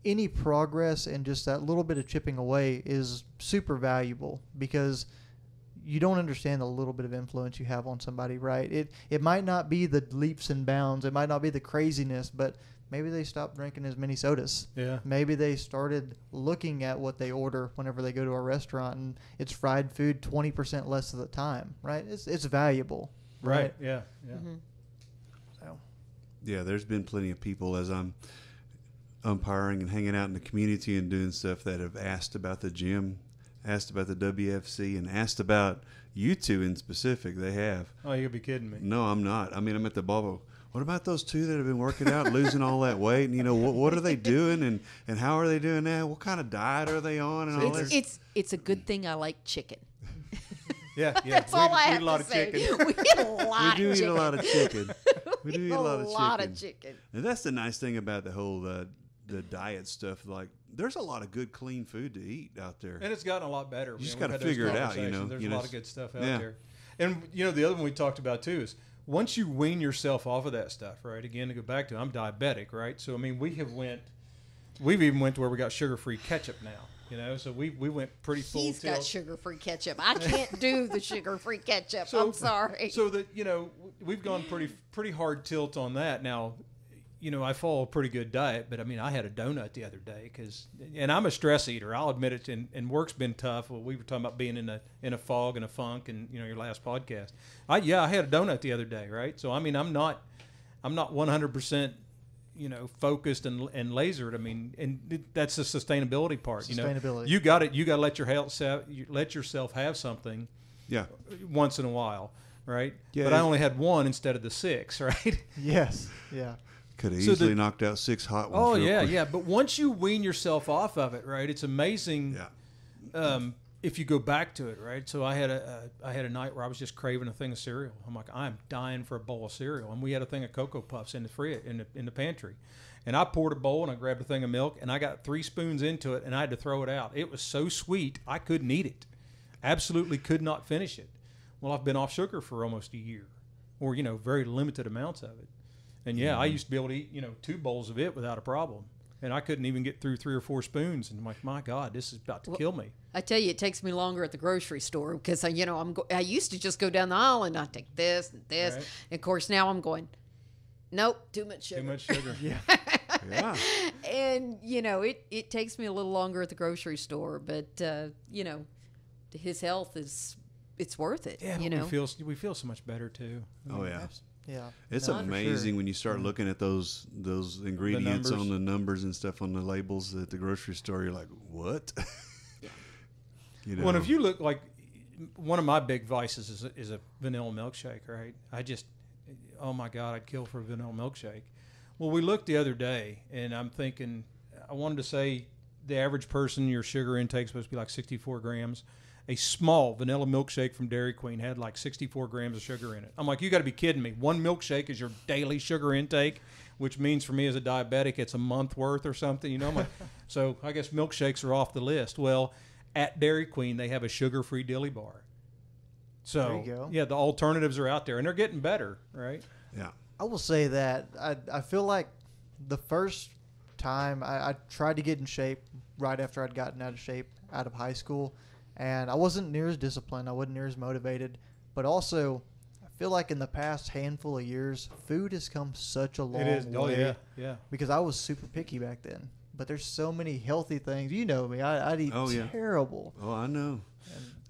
any progress and just that little bit of chipping away is super valuable, because you don't understand the little bit of influence you have on somebody, right? It might not be the leaps and bounds. It might not be the craziness, but maybe they stopped drinking as many sodas. Yeah. Maybe they started looking at what they order whenever they go to a restaurant, and it's fried food 20% less of the time, right? It's valuable, right? Yeah. Mm-hmm. So. Yeah, there's been plenty of people, as I'm umpiring and hanging out in the community and doing stuff, that have asked about the gym, asked about the WFC, and asked about you two in specific. They have. Oh, you gotta be kidding me. No, I'm not. I mean, I'm at the bubble. What about those two that have been working out, losing all that weight? And what are they doing, and how are they doing that? What kind of diet are they on? And all this? It's a good thing I like chicken. Yeah. That's all I have to say. We eat a lot of chicken. We do eat a lot of chicken. We do eat a lot of chicken. And that's the nice thing about the whole the diet stuff. Like, there's a lot of good, clean food to eat out there. And it's gotten a lot better. You just We've got to had those figure it out, conversations. There's You a know, lot of good stuff out yeah. there. And, the other one we talked about, too, is once you wean yourself off of that stuff, right? Again, to go back to, I'm diabetic, right? So, I mean, we've even went to where we got sugar-free ketchup now, so we went pretty full He's tilt. got sugar-free ketchup. I can't do the sugar-free ketchup. I'm sorry. So that, we've gone pretty hard tilt on that. Now, I follow a pretty good diet, but I mean, I had a donut the other day and I'm a stress eater. I'll admit it. And work's been tough. Well, we were talking about being in a fog and a funk, and your last podcast. I had a donut the other day, right? So I mean, I'm not 100%, focused and lasered. I mean, and that's the sustainability part. Sustainability. You got to let yourself have something. Yeah. Once in a while, right? Yeah, but I only had one instead of the 6, right? Yes. Yeah. Could have So easily knocked out 6 hot ones. Oh real yeah, quick. yeah. But once you wean yourself off of it, right? It's amazing. Yeah. If you go back to it, right? So I had a night where I was just craving a thing of cereal. I'm like, I'm dying for a bowl of cereal, and we had a thing of Cocoa Puffs in the pantry, and I poured a bowl and I grabbed a thing of milk and I got 3 spoons into it and I had to throw it out. It was so sweet I couldn't eat it. absolutely could not finish it. Well, I've been off sugar for almost a year, or very limited amounts of it. And I used to be able to eat 2 bowls of it without a problem, and I couldn't even get through 3 or 4 spoons. And I'm like, my God, this is about to kill me. I tell you, it takes me longer at the grocery store because I used to just go down the aisle and I take this and this, Right. and of course now I'm going, nope, too much sugar. Too much sugar. Yeah. Yeah. And it takes me a little longer at the grocery store, but his health it's worth it. Yeah, we feel so much better too. Oh yeah. Yeah. It's No, for amazing sure. when you start looking at those ingredients numbers. on the numbers and stuff on the labels at the grocery store. You're like, what? Well, if you look, like, one of my big vices is a vanilla milkshake, right? Oh my God, I'd kill for a vanilla milkshake. Well, we looked the other day, and I'm thinking, I wanted to say the average person, your sugar intake is supposed to be like 64 grams. A small vanilla milkshake from Dairy Queen had like 64 grams of sugar in it. I'm like, you got to be kidding me. 1 milkshake is your daily sugar intake, which means for me as a diabetic, it's a month worth or something. I'm like, so I guess milkshakes are off the list. Well, at Dairy Queen, they have a sugar-free dilly bar. So, There you go. yeah, the alternatives are out there, and they're getting better, right? yeah. I will say that I feel like the first time I tried to get in shape right after I'd gotten out of shape out of high school, and I wasn't near as disciplined. I wasn't near as motivated. But also, I feel like in the past handful of years, food has come such a long It is. way. Oh, yeah, yeah. Because I was super picky back then. But there's so many healthy things. You know me. I'd eat terrible. Oh, I know.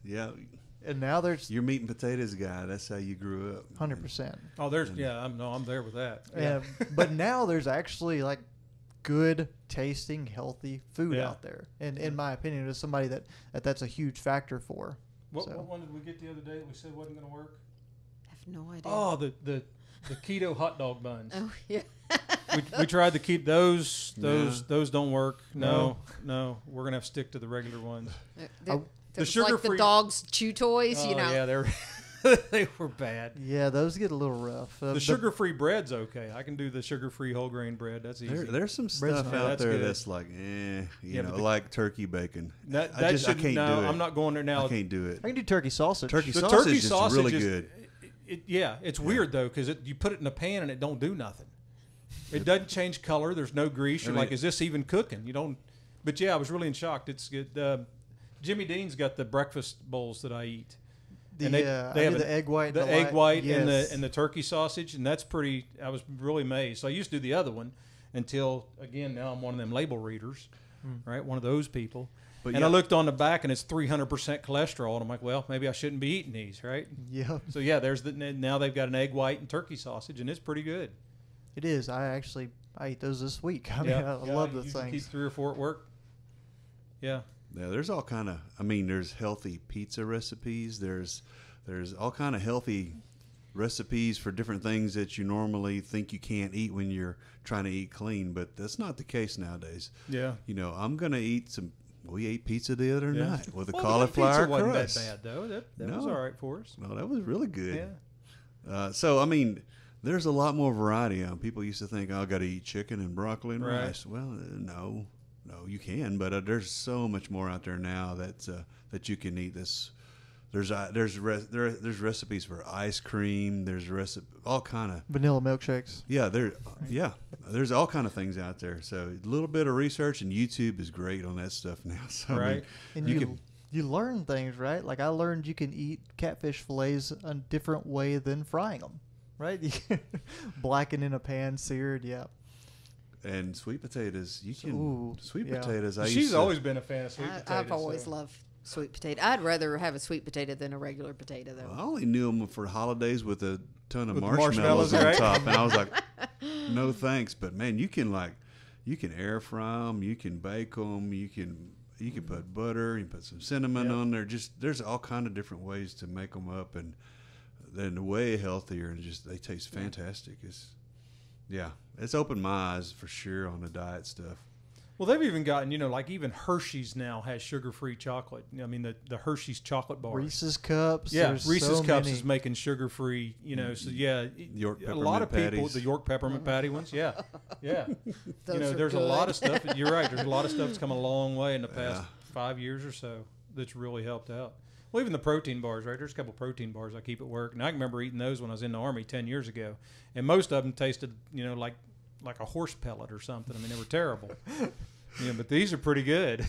Yeah. And now there's You're meat and potatoes guy. That's how you grew up. 100%. Oh, I'm there with that. Yeah. But now there's actually like good tasting healthy food Yeah. out there, and in my opinion, as somebody that's a huge factor for. What one did we get the other day that we said wasn't going to work? I have no idea. Oh, the keto hot dog buns. Oh, yeah. we tried to keep those No. don't work. No, we're gonna have to stick to the regular ones. They're The like sugar-free- the dog's chew toys, Oh, you know. yeah, they were bad. Yeah, those get a little rough. The sugar-free bread's okay. I can do the sugar-free whole grain bread. That's easy. There's some Bread's stuff not- out that's there good. that's like, but like turkey bacon. that I should, can't no, do it. I'm not going there now. I can't do it. I can do turkey sausage. Turkey The sausage turkey is sausage really is good. It's weird though because you put it in a pan and it don't do nothing. It doesn't change color. There's no grease. You're like, is this even cooking? You don't. But yeah, I was really in shock. It's good. Jimmy Dean's got the breakfast bowls that I eat. The, And they I have do the egg white. The and egg white yes. and the turkey sausage, and that's pretty. I was really amazed. So I used to do the other one until again now I'm one of them label readers, right? One of those people. But and yeah. I looked on the back and it's 300% cholesterol, and I'm like, well, maybe I shouldn't be eating these, right? Yep, So yeah, now they've got an egg white and turkey sausage, and it's pretty good. it is. I ate those this week. I mean, I love you those usually things. Keep 3 or 4 at work. Yeah. Yeah, there's all kind of. I mean, there's healthy pizza recipes. There's all kind of healthy recipes for different things that you normally think you can't eat when you're trying to eat clean, but that's not the case nowadays. Yeah. I'm gonna eat some. We ate pizza the other Yeah. night with a Well, cauliflower the pizza crust. wasn't that bad though. That was No. all right for us. No, that was really good. Yeah. So I mean, there's a lot more variety. People used to think, "Oh, I got to eat chicken and broccoli and Right. rice." Well, no, you can, but there's so much more out there now that you can eat. There's recipes for ice cream. There's all kind of Vanilla milkshakes. there's all kind of things out there. So a little bit of research, and YouTube is great on that stuff now. So I mean, Right. And you learn things, right? Like I learned you can eat catfish fillets a different way than frying them, right? You can blacken in a pan, seared, yeah. and sweet potatoes, Ooh, sweet yeah. potatoes. She's always been a fan of sweet potatoes. I've always so. loved sweet potato. I'd rather have a sweet potato than a regular potato, though. I only knew them for holidays with a ton of With marshmallows on right? top, and I was like, no thanks. But man, you can air fry them, you can bake them, you can put butter, you can put some cinnamon on there. There's all kind of different ways to make them up, and then way healthier, and they taste fantastic. It's opened my eyes for sure on the diet stuff. Well, they've even gotten, like even Hershey's now has sugar-free chocolate. I mean, the Hershey's chocolate bars. Reese's cups. Yeah, there's Reese's so Cups many. is making sugar-free, so yeah. York a lot of peppermint people, patties. the York peppermint patty ones, yeah. Those are There's a good. lot of stuff. You're right. There's a lot of stuff that's come a long way in the past 5 years or so that's really helped out. Well, even the protein bars, right? There's a couple protein bars I keep at work, and I can remember eating those when I was in the Army 10 years ago, and most of them tasted, like a horse pellet or something. I mean, they were terrible. But these are pretty good.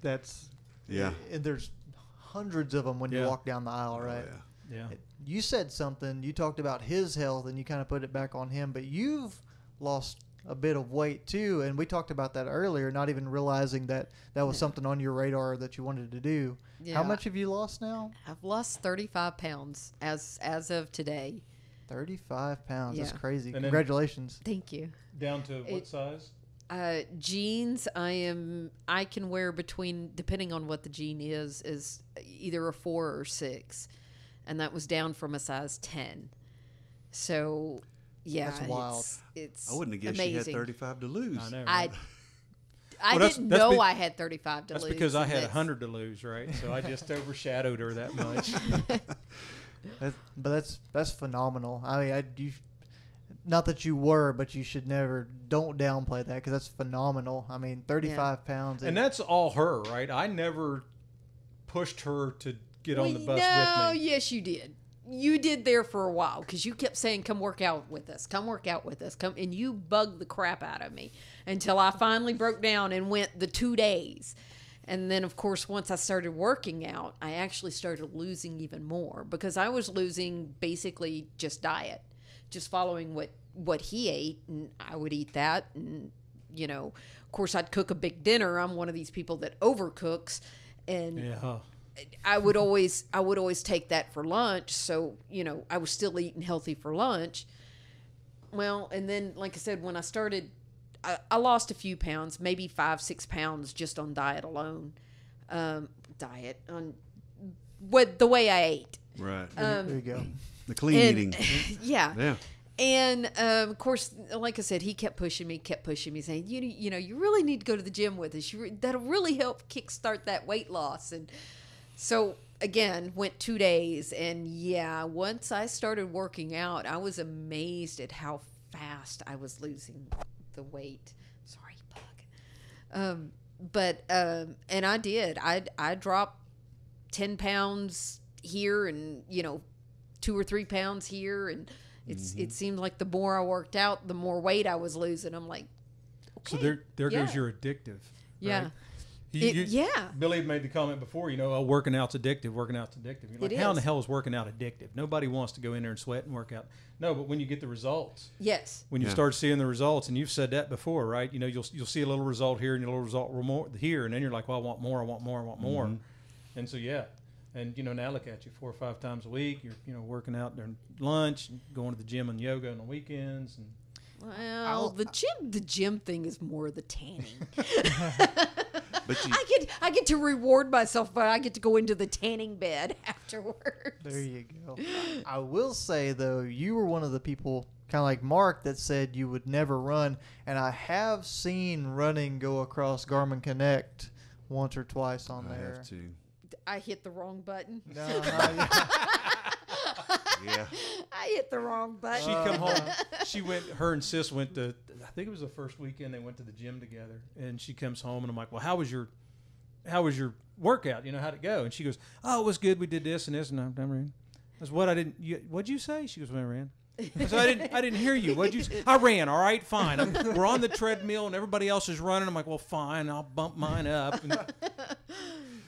That's Yeah. And there's hundreds of them when you Yeah. walk down the aisle, right? Oh, yeah. Yeah. You said something. You talked about his health, and you kind of put it back on him. But you've lost a bit of weight too, and we talked about that earlier. Not even realizing that was something on your radar that you wanted to do. Yeah. How much have you lost now? I've lost 35 pounds as of today. 35 pounds. That's Yeah. crazy. And then- Congratulations. Thank you. Down to what size? Jeans, I can wear between, depending on what the jean is either a 4 or 6, and that was down from a size 10. So, yeah, That's wild. It's I wouldn't have guessed amazing. she had 35 to lose. I know. I Right? didn't that's know be- I had 35 to That's lose. because I and had that's- 100 to lose, right? So I just overshadowed her that much. But that's phenomenal. I mean, you, not that you were, but you should never don't downplay that because that's phenomenal. I mean, 35 pounds. And that's all her, right? I never pushed her to get on the bus No, with me. yes, you did. You did there for a while because you kept saying, "Come work out with us. Come work out with us. Come," and you bugged the crap out of me until I finally broke down and went the 2 days. And then, of course, once I started working out, I actually started losing even more because I was losing basically just diet, just following what he ate, and I would eat that. And, of course, I'd cook a big dinner. I'm one of these people that overcooks, and Yeah. I would always take that for lunch. So, I was still eating healthy for lunch. Well, and then, like I said, when I started, I lost a few pounds, maybe 5-6 pounds just on diet alone. On the way I ate. Right. there you go. The clean eating. Yeah. Yeah. And of course, like I said, he kept pushing me, saying, you really need to go to the gym with us. That'll really help kickstart that weight loss. And so again, went 2 days, and once I started working out, I was amazed at how fast I was losing the weight. Sorry, bug. And I did. I dropped 10 pounds here, and 2 or 3 pounds here, and it seemed like the more I worked out, the more weight I was losing. I'm like, okay. So there goes your addictive. Yeah. Right? Yeah. Billy made the comment before, working out's addictive. You're like, how in the hell is working out addictive? Nobody wants to go in there and sweat and work out. No, but when you get the results, Yes. when you start seeing the results, and you've said that before, right? You'll see a little result here and a little result more here, and then you're like, well, I want more. Mm-hmm. And so, and now look at you 4 or 5 times a week. You're working out during lunch, going to the gym and yoga on the weekends, and Well, the gym thing is more the tanning. But I get to reward myself, but I get to go into the tanning bed afterwards. There you go. I will say, though, you were one of the people, kind of like Mark, that said you would never run. And I have seen running go across Garmin Connect once or twice on I there. have to. I hit the wrong button. No, Yeah. I hit the wrong button. she come home. Her and Sis went to, I think it was the first weekend they went to the gym together. And she comes home, and I'm like, well, how was your workout? How'd it go? And she goes, oh, it was good. We did this and this. And I ran. I said, what'd you say? She goes, well, I ran. I said, I didn't hear you. What'd you say? I ran. All right, fine. We're on the treadmill, and everybody else is running. I'm like, well, fine. I'll bump mine up. And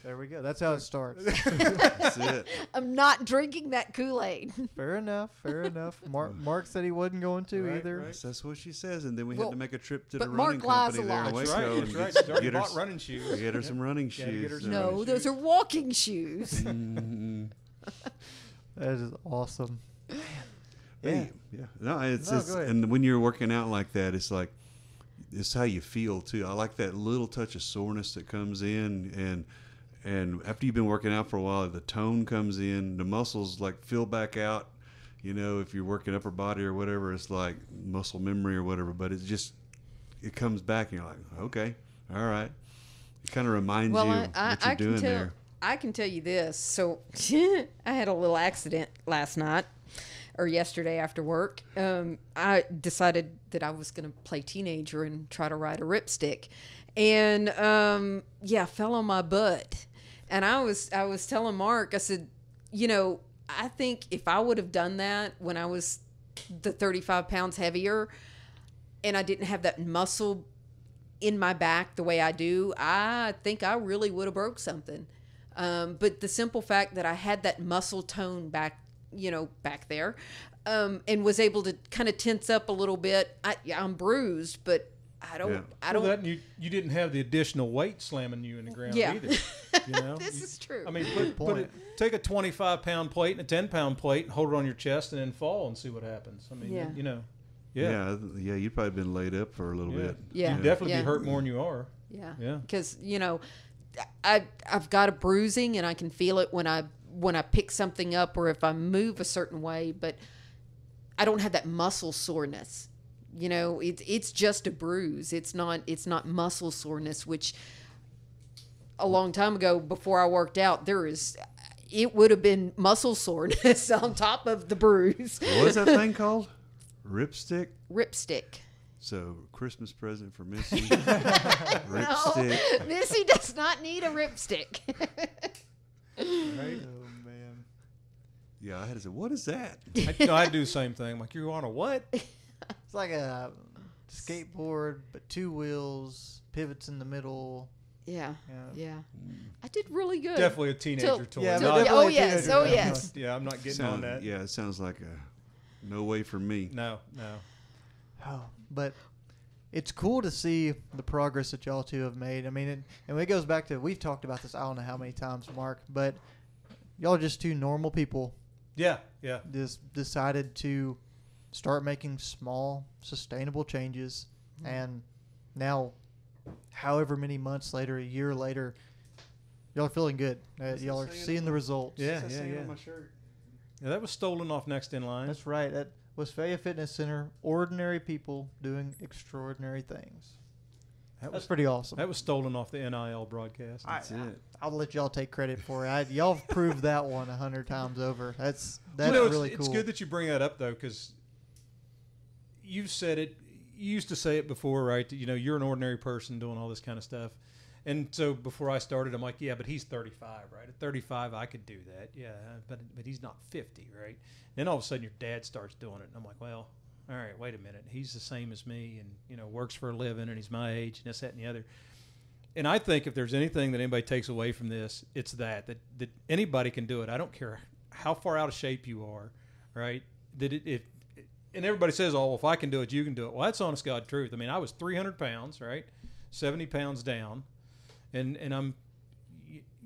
there we go. That's how it starts. That's it. I'm not drinking that Kool-Aid. Fair enough. Mark said he wasn't going to either. Right. That's what she says. And then we Well, had to make a trip to the but running Mark lies company a there lot. in That's Waco. right. and That's right. get- She's already get her bought running shoes. Get her some running Yeah, get shoes. her some so- No, those are walking shoes. Mhm. That is awesome. Yeah. No, it's No, go ahead. and when you're working out like that, it's like it's how you feel too. I like that little touch of soreness that comes in, and after you've been working out for a while, the tone comes in, the muscles like fill back out. If you're working upper body or whatever, it's like muscle memory or whatever. But it comes back, and you're like, okay, all right. It kind of reminds you what you're doing there. I can tell you this. So I had a little accident last night or yesterday after work. I decided that I was going to play teenager and try to ride a ripstick. And, fell on my butt. And I was telling Mark, I said, you know, I think if I would have done that when I was the 35 pounds heavier and I didn't have that muscle in my back the way I do, I think I really would have broke something. But the simple fact that I had that muscle tone back there, and was able to kind of tense up a little bit. I'm bruised, but I don't. That you didn't have the additional weight slamming you in the ground either. You know? This is true. I mean, take a 25-pound plate and a 10-pound plate and hold it on your chest and then fall and see what happens. I mean, you know. Yeah, you've probably been laid up for a little bit. Yeah. You'd definitely be hurt more than you are. Yeah. Yeah. Because, you know, I've got a bruising and I can feel it when I pick something up or if I move a certain way, but I don't have that muscle soreness. You know, it's just a bruise. It's not muscle soreness, which a long time ago before I worked out, it would have been muscle soreness on top of the bruise. What is that thing called? Ripstick? Ripstick. So, Christmas present for Missy. Ripstick. No, Missy does not need a ripstick. Right? Oh man. Yeah, I had to say, what is that? I do the same thing. I'm like, you're on a what? It's like a skateboard, but 2 wheels, pivots in the middle. Yeah. I did really good. Definitely a teenager toy. Yeah, Not- definitely yes. teenager. Yes. Yeah, I'm not getting on that. Yeah, it sounds like no way for me. No. Oh, but it's cool to see the progress that y'all two have made. I mean, and it goes back to, we've talked about this I don't know how many times, Mark, but y'all are just 2 normal people. Yeah. Just decided to start making small, sustainable changes, and now, however many months later, a year later, y'all are feeling good. Y'all are seeing the results. Yeah. Yeah, that was stolen off Next in Line. That's right. At Westphalia Fitness Center, ordinary people doing extraordinary things. That's pretty awesome. That was stolen off the NIL broadcast. That's it. I'll let y'all take credit for it. Y'all have proved that one 100 times over. That's Well, really cool. It's good that you bring that up, though, because you've said it. You used to say it before, right? That, you know, you're an ordinary person doing all this kind of stuff. And so before I started, I'm like, yeah, but he's 35, right? At 35, I could do that. Yeah, but he's not 50, right? Then all of a sudden your dad starts doing it. And I'm like, well, all right, wait a minute. He's the same as me and, you know, works for a living and he's my age and this, that, and the other. And I think if there's anything that anybody takes away from this, it's that anybody can do it. I don't care how far out of shape you are, right? And everybody says, oh, well, if I can do it, you can do it. Well, that's honest God truth. I mean, I was 300 pounds, right? 70 pounds down. And I'm,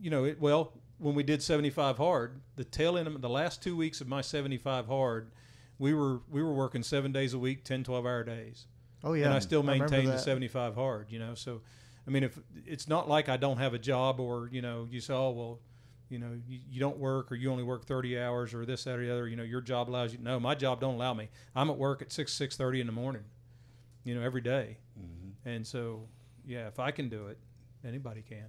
you know, when we did 75 hard, the tail end of the last 2 weeks of my 75 hard, we were working 7 days a week, 10, 12-hour days. Oh, yeah. And I still maintained the that. 75 hard, you know. So, I mean, if it's not like I don't have a job or, you know, you say, oh, well, you know, you don't work or you only work 30 hours or this, that, or the other, you know, your job allows you. No, my job don't allow me. I'm at work at 6:30 in the morning, you know, every day. Mm-hmm. And so, yeah, if I can do it, anybody can.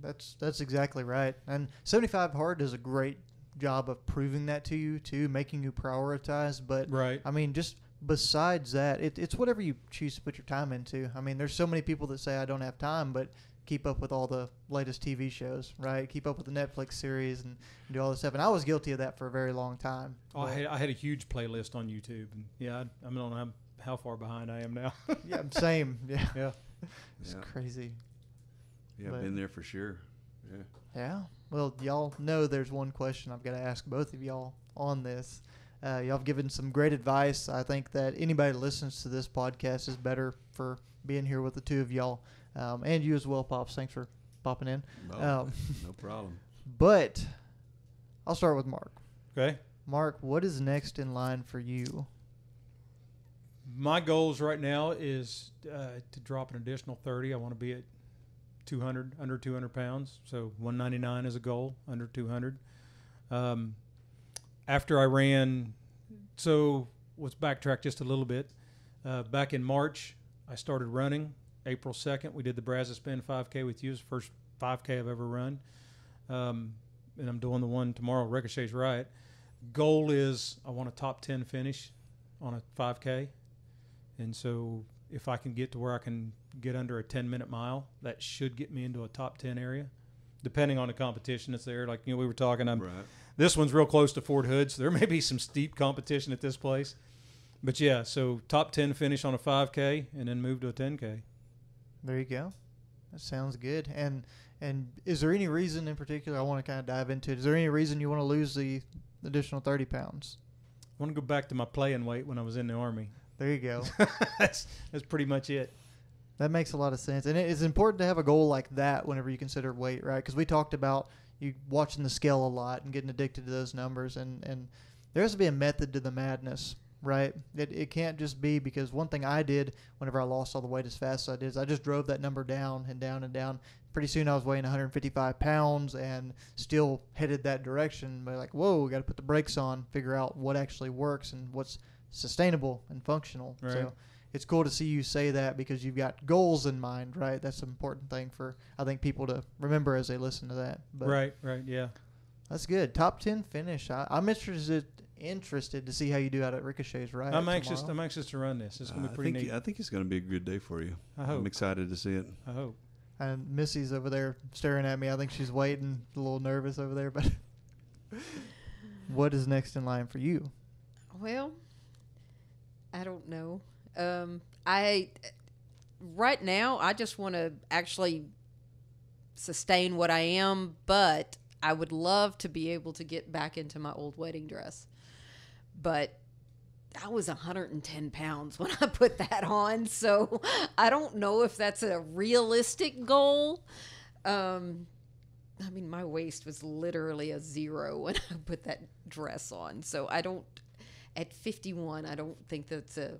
That's exactly right. And 75 hard does a great job of proving that to you, too, making you prioritize. But, right. I mean, just besides that, it's whatever you choose to put your time into. I mean, there's so many people that say I don't have time, but keep up with all the latest TV shows, right? Keep up with the Netflix series and do all this stuff. And I was guilty of that for a very long time. Oh, I had a huge playlist on YouTube. And yeah, I don't know how far behind I am now. Yeah, same. Yeah. Yeah. It's crazy. Yeah, I've been there for sure. Yeah. Yeah. Well, y'all know there's one question I've got to ask both of y'all on this. Y'all have given some great advice. I think that anybody that listens to this podcast is better for being here with the two of y'all. And you as well, Pops. Thanks for popping in. No problem. But I'll start with Mark. Okay. Mark, what is next in line for you? My goals right now is to drop an additional 30. I want to be at 200, under 200 pounds. So 199 is a goal, under 200. After I ran, so let's backtrack just a little bit. Back in March, I started running. April 2nd, we did the Brazos Bend 5K with you. It was the first 5K I've ever run. And I'm doing the one tomorrow, Ricochet's Riot. Goal is I want a top 10 finish on a 5K. And so if I can get to where I can get under a 10-minute mile, that should get me into a top 10 area. depending on the competition that's there. Like, we were talking, Right. this one's real close to Fort Hood, so there may be some steep competition at this place. But yeah, so top 10 finish on a 5K and then move to a 10K. There you go. That sounds good. And is there any reason in particular, I want to kind of dive into it, is there any reason you want to lose the additional 30 pounds? I want to go back to my playing weight when I was in the Army. There you go. That's pretty much it. That makes a lot of sense. And it's important to have a goal like that whenever you consider weight, right? Because we talked about you watching the scale a lot and getting addicted to those numbers. And there has to be a method to the madness, right? It can't just be because one thing I did whenever I lost all the weight as fast as I did is I just drove that number down and down and down. Pretty soon I was weighing 155 pounds and still headed that direction. But like, whoa, we got to put the brakes on, figure out what actually works and what's sustainable and functional. Right. So it's cool to see you say that because you've got goals in mind, right? That's an important thing for, I think, people to remember as they listen to that. But Right, yeah. that's good. Top 10 finish. I'm interested to see how you do out at Ricochet's riot I'm anxious to run this. It's going to be pretty neat. I think it's going to be a good day for you. I hope. I'm excited to see it. I hope. And Missy's over there staring at me. I think she's waiting, a little nervous over there. But what is next in line for you? Well, I don't know. Right now, I just want to actually sustain what I am, but I would love to be able to get back into my old wedding dress. But I was 110 pounds when I put that on, so I don't know if that's a realistic goal. I mean, my waist was literally a 0 when I put that dress on, so at 51, I don't think that's a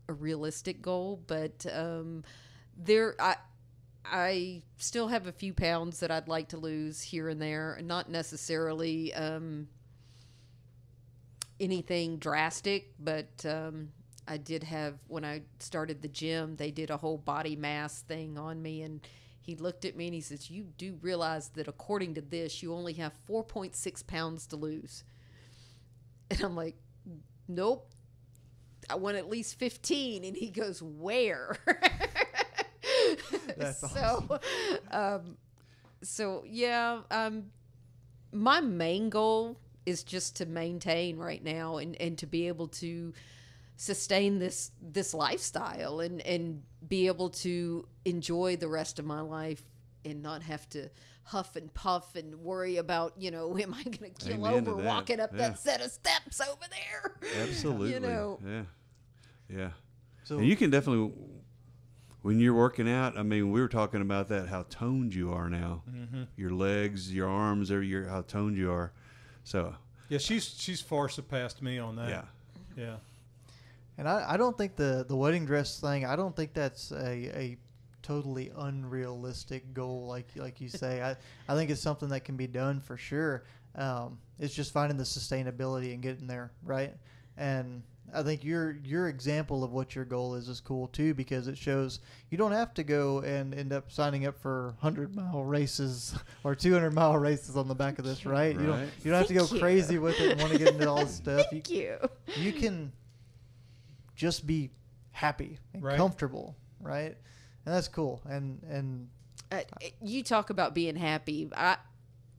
realistic goal, but I still have a few pounds that I'd like to lose here and there, and not necessarily anything drastic, but I did have, when I started the gym, they did a whole body mass thing on me, and he looked at me and he says, "You do realize that according to this, you only have 4.6 pounds to lose." And I'm like, "Nope. I want at least 15. And he goes, "Where?" That's awesome. So yeah, my main goal is just to maintain right now and to be able to sustain this lifestyle and be able to enjoy the rest of my life and not have to huff and puff and worry about, am I going to keel Amen over to that. walking up Yeah. that set of steps over there? Absolutely. Yeah. So And you can definitely, when you're working out, I mean, we were talking about that, how toned you are now. Mm-hmm. Your legs, your arms, how toned you are. So, Yeah, she's far surpassed me on that. yeah. Yeah. And I don't think the wedding dress thing, I don't think that's a totally unrealistic goal like you say. I think it's something that can be done for sure. It's just finding the sustainability and getting there, right? And I think your example of what your goal is cool too, because it shows you don't have to go and end up signing up for 100-mile races or 200-mile races on the back of this, right? You don't have to go Thank you. crazy with it and want to get into all this stuff. Thank you. You can just be happy and Right. comfortable, right? And that's cool. And You talk about being happy.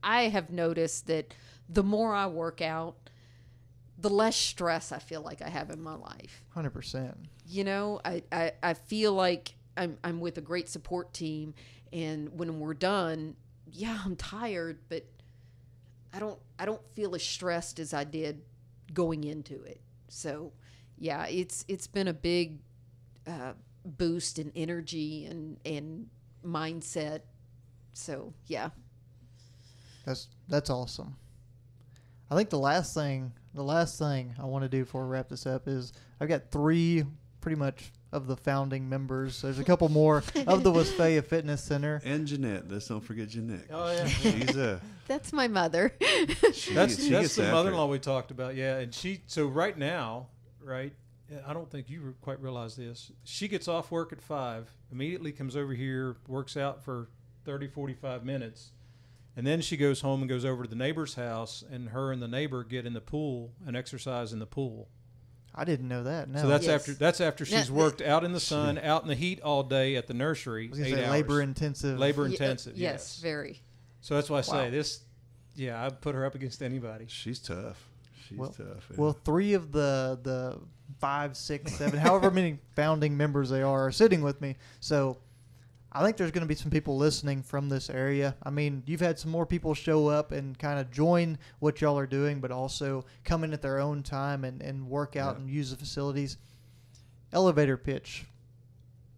I have noticed that the more I work out, the less stress I feel like I have in my life. 100%. I feel like I'm with a great support team, and when we're done, yeah, I'm tired, but I don't feel as stressed as I did going into it. So, yeah, it's been a big boost in energy and mindset. So, yeah. That's awesome. I think the last thing I want to do before we wrap this up is I've got 3 pretty much of the founding members. There's a couple more of the Westphalia Fitness Center. And Jeanette. Let's don't forget Jeanette. Oh, yeah. She's That's my mother. she That's gets the after it. mother-in-law we talked about, yeah. And so right now, right, I don't think you quite realize this. She gets off work at 5, immediately comes over here, works out for 30, 45 minutes, and then she goes home and goes over to the neighbor's house, and her and the neighbor get in the pool and exercise in the pool. I didn't know that. No. So that's Yes. after she's worked out in the sun, out in the heat all day at the nursery. I was gonna 8 say hours. labor intensive. Labor intensive. Yes, very. So that's why I say Wow. this. Yeah, I'd put her up against anybody. She's tough. She's tough. Yeah. Well, 3 of the 5, 6, 7, however many founding members they are sitting with me. So I think there's going to be some people listening from this area. I mean, you've had some more people show up and kind of join what y'all are doing, but also come in at their own time and work out and use the facilities. Elevator pitch.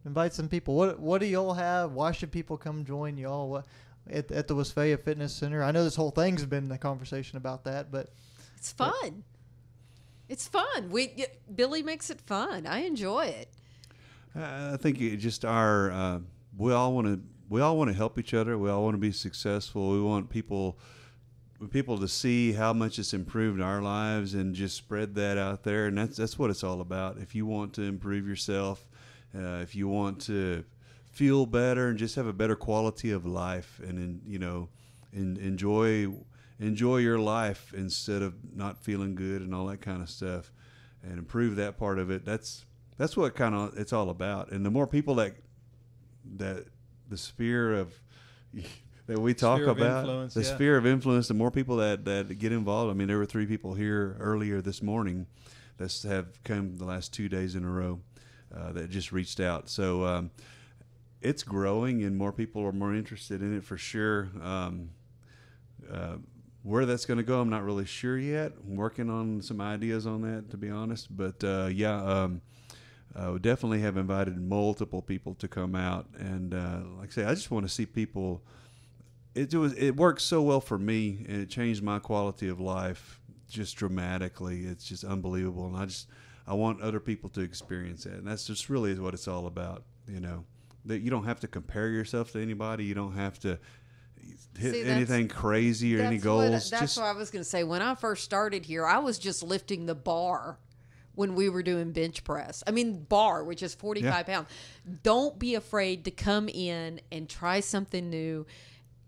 Invite some people. What do y'all have? Why should people come join y'all? What at the Westphalia Fitness Center? I know this whole thing's been a conversation about that, but It's fun. It's fun. Billy makes it fun. I enjoy it. I think it just our we all want to help each other. We all want to be successful. We want people to see how much it's improved our lives and just spread that out there. And that's what it's all about. If you want to improve yourself, if you want to feel better and just have a better quality of life, and enjoy your life instead of not feeling good and all that kind of stuff, and improve that part of it. That's what kind of it's all about. And the more people that the sphere of that we talk about, the sphere of influence, the more people that get involved. I mean, there were 3 people here earlier this morning that have come the last 2 days in a row that just reached out. So it's growing, and more people are more interested in it for sure. Where that's going to go, I'm not really sure yet. I'm working on some ideas on that, to be honest. But we definitely have invited multiple people to come out, and like I say, I just want to see people. It worked so well for me, and it changed my quality of life just dramatically. It's just unbelievable, and I want other people to experience that, and that's just really what it's all about. That you don't have to compare yourself to anybody. You don't have to hit anything crazy or any goals. That's what I was going to say. When I first started here, I was just lifting the bar when we were doing bench press. I mean, bar, which is 45 pounds. Don't be afraid to come in and try something new.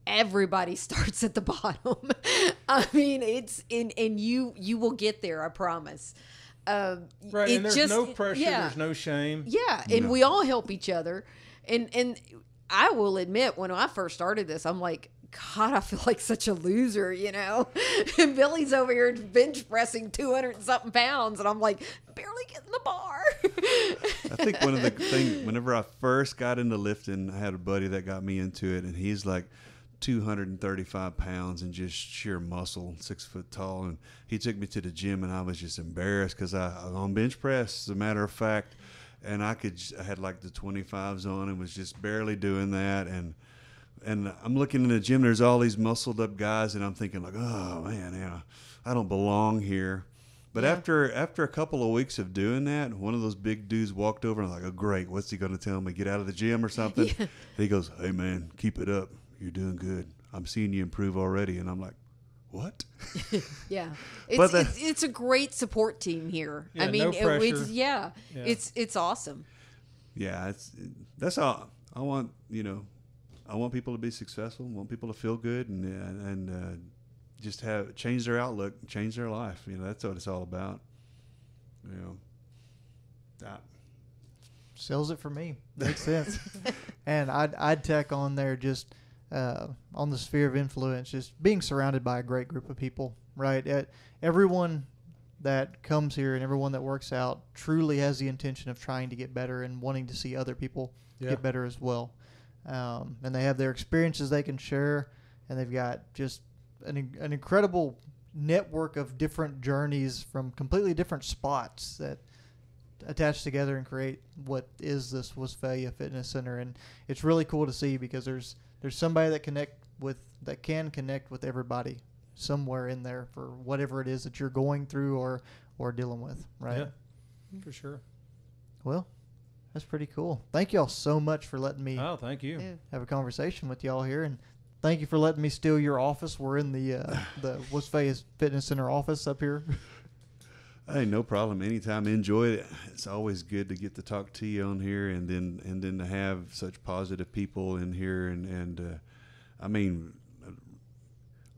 Everybody starts at the bottom. I mean, and you will get there, I promise. Right, and there's no pressure, there's no shame. Yeah, and we all help each other. And I will admit, when I first started this, I'm like, God, I feel like such a loser, And Billy's over here bench pressing 200 and something pounds, and I'm like, barely getting the bar. I think one of the things, whenever I first got into lifting, I had a buddy that got me into it, and he's like 235 pounds and just sheer muscle, 6 foot tall. And he took me to the gym, and I was just embarrassed because I was on bench press, as a matter of fact. And I had like the 25s on and was just barely doing that. And I'm looking in the gym, there's all these muscled up guys, and I'm thinking like, oh man, I don't belong here. But after a couple of weeks of doing that, one of those big dudes walked over, and I'm like, oh great, what's he going to tell me? Get out of the gym or something? Yeah. He goes, hey man, keep it up. You're doing good. I'm seeing you improve already. And I'm like, what? Yeah, it's a great support team here. Yeah, I mean, no pressure. It's awesome. Yeah, that's all I want. I want people to be successful. I want people to feel good and just change their outlook, change their life. That's what it's all about. That sells it for me. Makes sense. And I'd tack on there just. On the sphere of influence, just being surrounded by a great group of people, right? Everyone that comes here and everyone that works out truly has the intention of trying to get better and wanting to see other people get better as well. And they have their experiences they can share, and they've got just an incredible network of different journeys from completely different spots that attach together and create what is this Westphalia Fitness Center. And it's really cool to see because there's somebody that can connect with everybody somewhere in there for whatever it is that you're going through or dealing with, right? Yeah, for sure. Well, that's pretty cool. Thank y'all so much for letting me thank you. have a conversation with y'all here, and thank you for letting me steal your office. We're in the Westphalia Fitness Center office up here. Hey, no problem. Anytime. Enjoy it. It's always good to get to talk to you on here, and then to have such positive people in here, and I mean,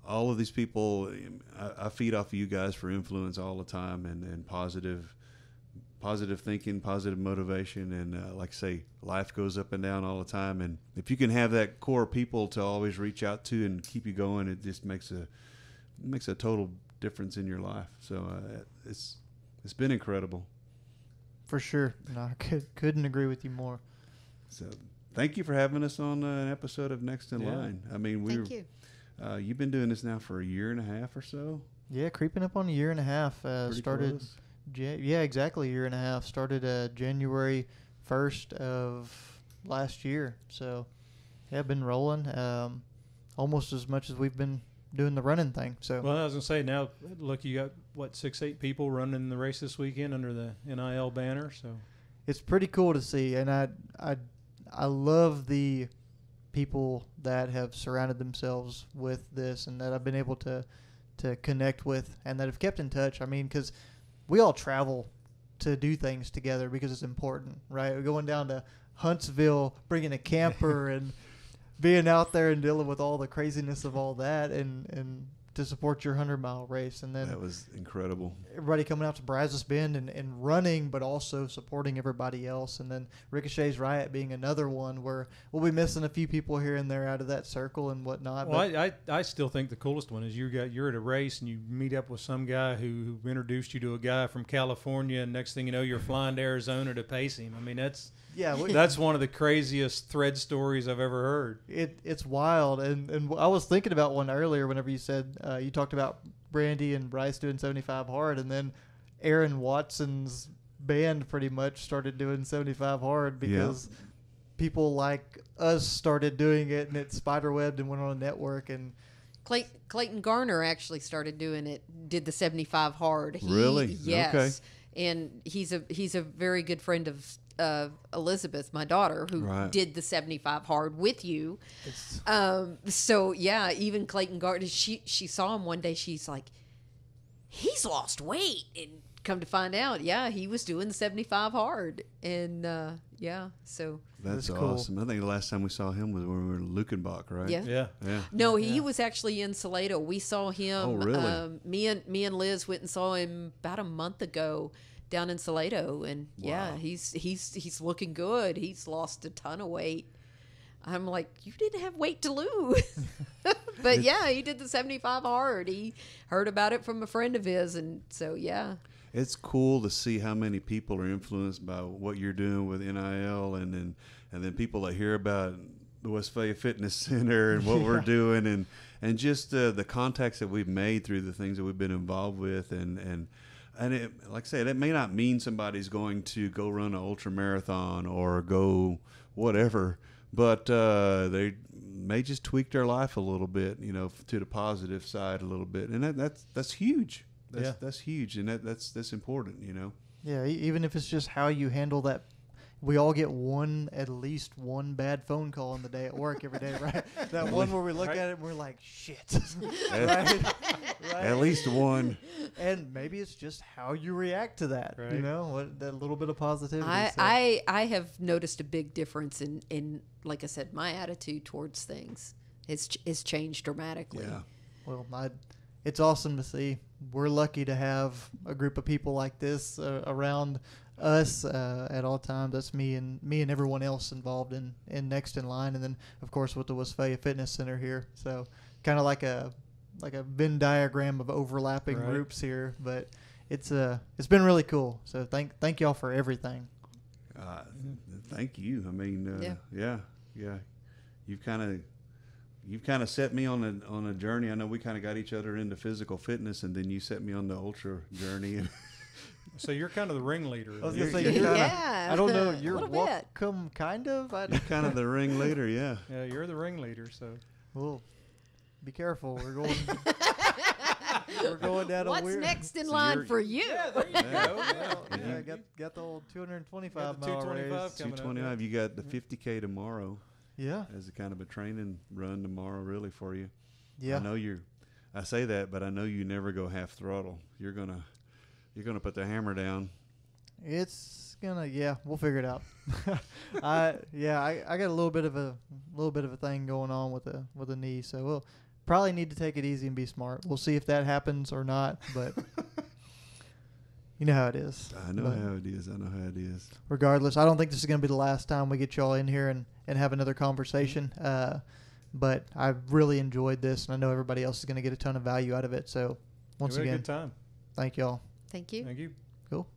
all of these people. I feed off of you guys for influence all the time, and positive positive thinking, positive motivation, and like I say, life goes up and down all the time. And if you can have that core people to always reach out to and keep you going, it just makes a total difference in your life. So it's been incredible. For sure. No, I couldn't agree with you more. So thank you for having us on an episode of Next in Line. I mean, Thank you. You've been doing this now for a year and a half or so. Yeah, creeping up on a year and a half. Started. Close. Yeah, exactly a year and a half. Started January 1st of last year. So, yeah, been rolling almost as much as we've been doing the running thing. So, Well, I was going to say, now, look, you got, 6-8 people running the race this weekend under the NIL banner. So it's pretty cool to see. And I love the people that have surrounded themselves with this and that I've been able to connect with and that have kept in touch. I mean, because we all travel to do things together because it's important, right? We're going down to Huntsville, bringing a camper and being out there and dealing with all the craziness of all that and to support your 100-mile race. And then That was incredible. everybody coming out to Brazos Bend and running, but also supporting everybody else. And then Ricochet's Riot being another one where we'll be missing a few people here and there out of that circle and whatnot. Well, I still think the coolest one is you're at a race and you meet up with some guy who introduced you to a guy from California, and next thing you know, you're flying to Arizona to pace him. I mean, that's one of the craziest thread stories I've ever heard. It's wild. And I was thinking about one earlier whenever you said you talked about Brandy and Bryce doing 75 hard, and then Aaron Watson's band pretty much started doing 75 hard because people like us started doing it, and it spiderwebbed and went on a network. And Clayton Garner actually started doing it, did the 75 hard. Really? Yes. Okay. And he's a very good friend of Elizabeth, my daughter, who did the 75 hard with you. So yeah, even Clayton Garner, she saw him one day. She's like, he's lost weight, and come to find out, he was doing the 75 hard, and so That's cool. awesome. I think the last time we saw him was when we were in Lukenbach, right? Yeah. No, he was actually in Salado. We saw him. Oh, really? Me and Liz went and saw him about a month ago down in Salado, and he's looking good. He's lost a ton of weight. I'm like, you didn't have weight to lose. But he did the 75 hard. He heard about it from a friend of his, and so It's cool to see how many people are influenced by what you're doing with NIL, and then people that hear about the Westphalia Fitness Center and what we're doing, and just the contacts that we've made through the things that we've been involved with, and it, like I said, it may not mean somebody's going to go run an ultra marathon or go whatever, but they may just tweak their life a little bit, to the positive side a little bit, and that's huge. That's huge, and that's important, Yeah, even if it's just how you handle that. We all get at least one bad phone call in the day at work every day, right? That one where we look at it and we're like, shit. Right? At least one. And maybe it's just how you react to that, right? That little bit of positivity. I have noticed a big difference in like I said, my attitude towards things is changed dramatically. Yeah. Well, it's awesome to see. We're lucky to have a group of people like this around us at all times. That's me and everyone else involved in Next in Line, and then of course with the Westphalia Fitness Center here. So kind of like a Venn diagram of overlapping groups here, but it's been really cool. So thank y'all for everything. Thank you. I mean, You've kind of set me on a journey. I know we kind of got each other into physical fitness, and then you set me on the ultra journey. So you're kind of the ringleader. I was gonna say, I don't know. You're welcome, kind of. You're kind of the ringleader, yeah. Yeah, you're the ringleader. So, well, be careful. We're going. We're going down What's a weird. What's next in line for you? Yeah, there you go. Yeah, got the old 225 mile 225 race. 225. You got the 50K tomorrow. Yeah. As a kind of a training run tomorrow, really, for you. Yeah. I say that, but I know you never go half throttle. You're gonna put the hammer down. It's gonna, we'll figure it out. I got a little bit of a thing going on with a knee, so we'll probably need to take it easy and be smart. We'll see if that happens or not, but You know how it is. I know But how it is. I know how it is. regardless, I don't think this is going to be the last time we get y'all in here and have another conversation. But I really enjoyed this, and I know everybody else is going to get a ton of value out of it. So once We had a again, good time. thank y'all. Thank you. Thank you. Cool.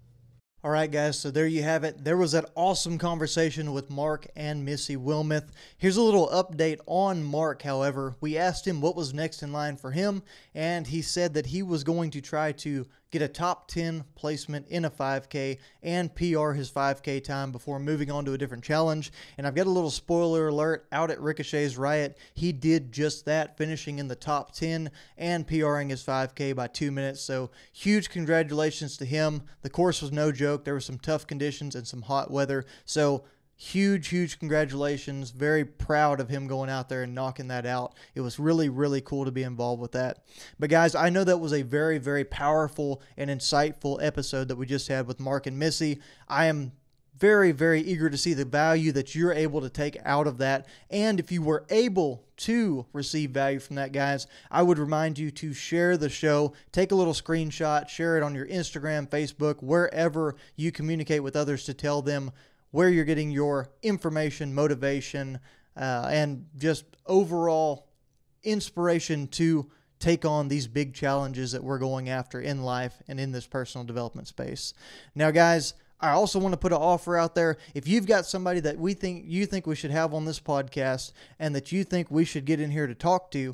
All right, guys, so there you have it. There was that awesome conversation with Mark and Missy Wilmoth. Here's a little update on Mark, however. We asked him what was next in line for him, and he said that he was going to try to get a top 10 placement in a 5K and PR his 5K time before moving on to a different challenge. And I've got a little spoiler alert out at Ricochet's Riot. He did just that, finishing in the top 10 and PRing his 5K by 2 minutes. So huge congratulations to him. The course was no joke. There were some tough conditions and some hot weather. So huge congratulations. Very proud of him going out there and knocking that out. It was really cool to be involved with that. But guys, I know that was a very powerful and insightful episode that we just had with Mark and Missy. I am very eager to see the value that you're able to take out of that. And if you were able to receive value from that, guys, I would remind you to share the show. Take a little screenshot, share it on your Instagram, Facebook, wherever you communicate with others to tell them where you're getting your information, motivation, and just overall inspiration to take on these big challenges that we're going after in life and in this personal development space. Now, guys, I also want to put an offer out there. If you've got somebody that you think we should have on this podcast and that you think we should get in here to talk to,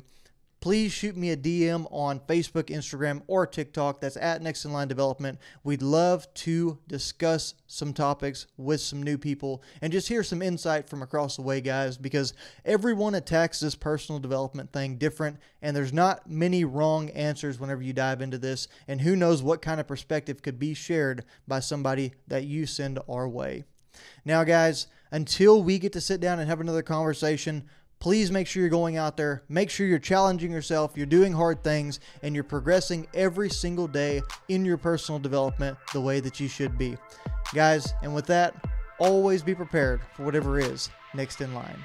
please shoot me a DM on Facebook, Instagram, or TikTok. That's at Next in Line Development. We'd love to discuss some topics with some new people and just hear some insight from across the way, guys, because everyone attacks this personal development thing different, and there's not many wrong answers whenever you dive into this, and who knows what kind of perspective could be shared by somebody that you send our way. Now, guys, until we get to sit down and have another conversation, please make sure you're going out there, make sure you're challenging yourself, you're doing hard things, and you're progressing every single day in your personal development the way that you should be. Guys, and with that, always be prepared for whatever is next in line.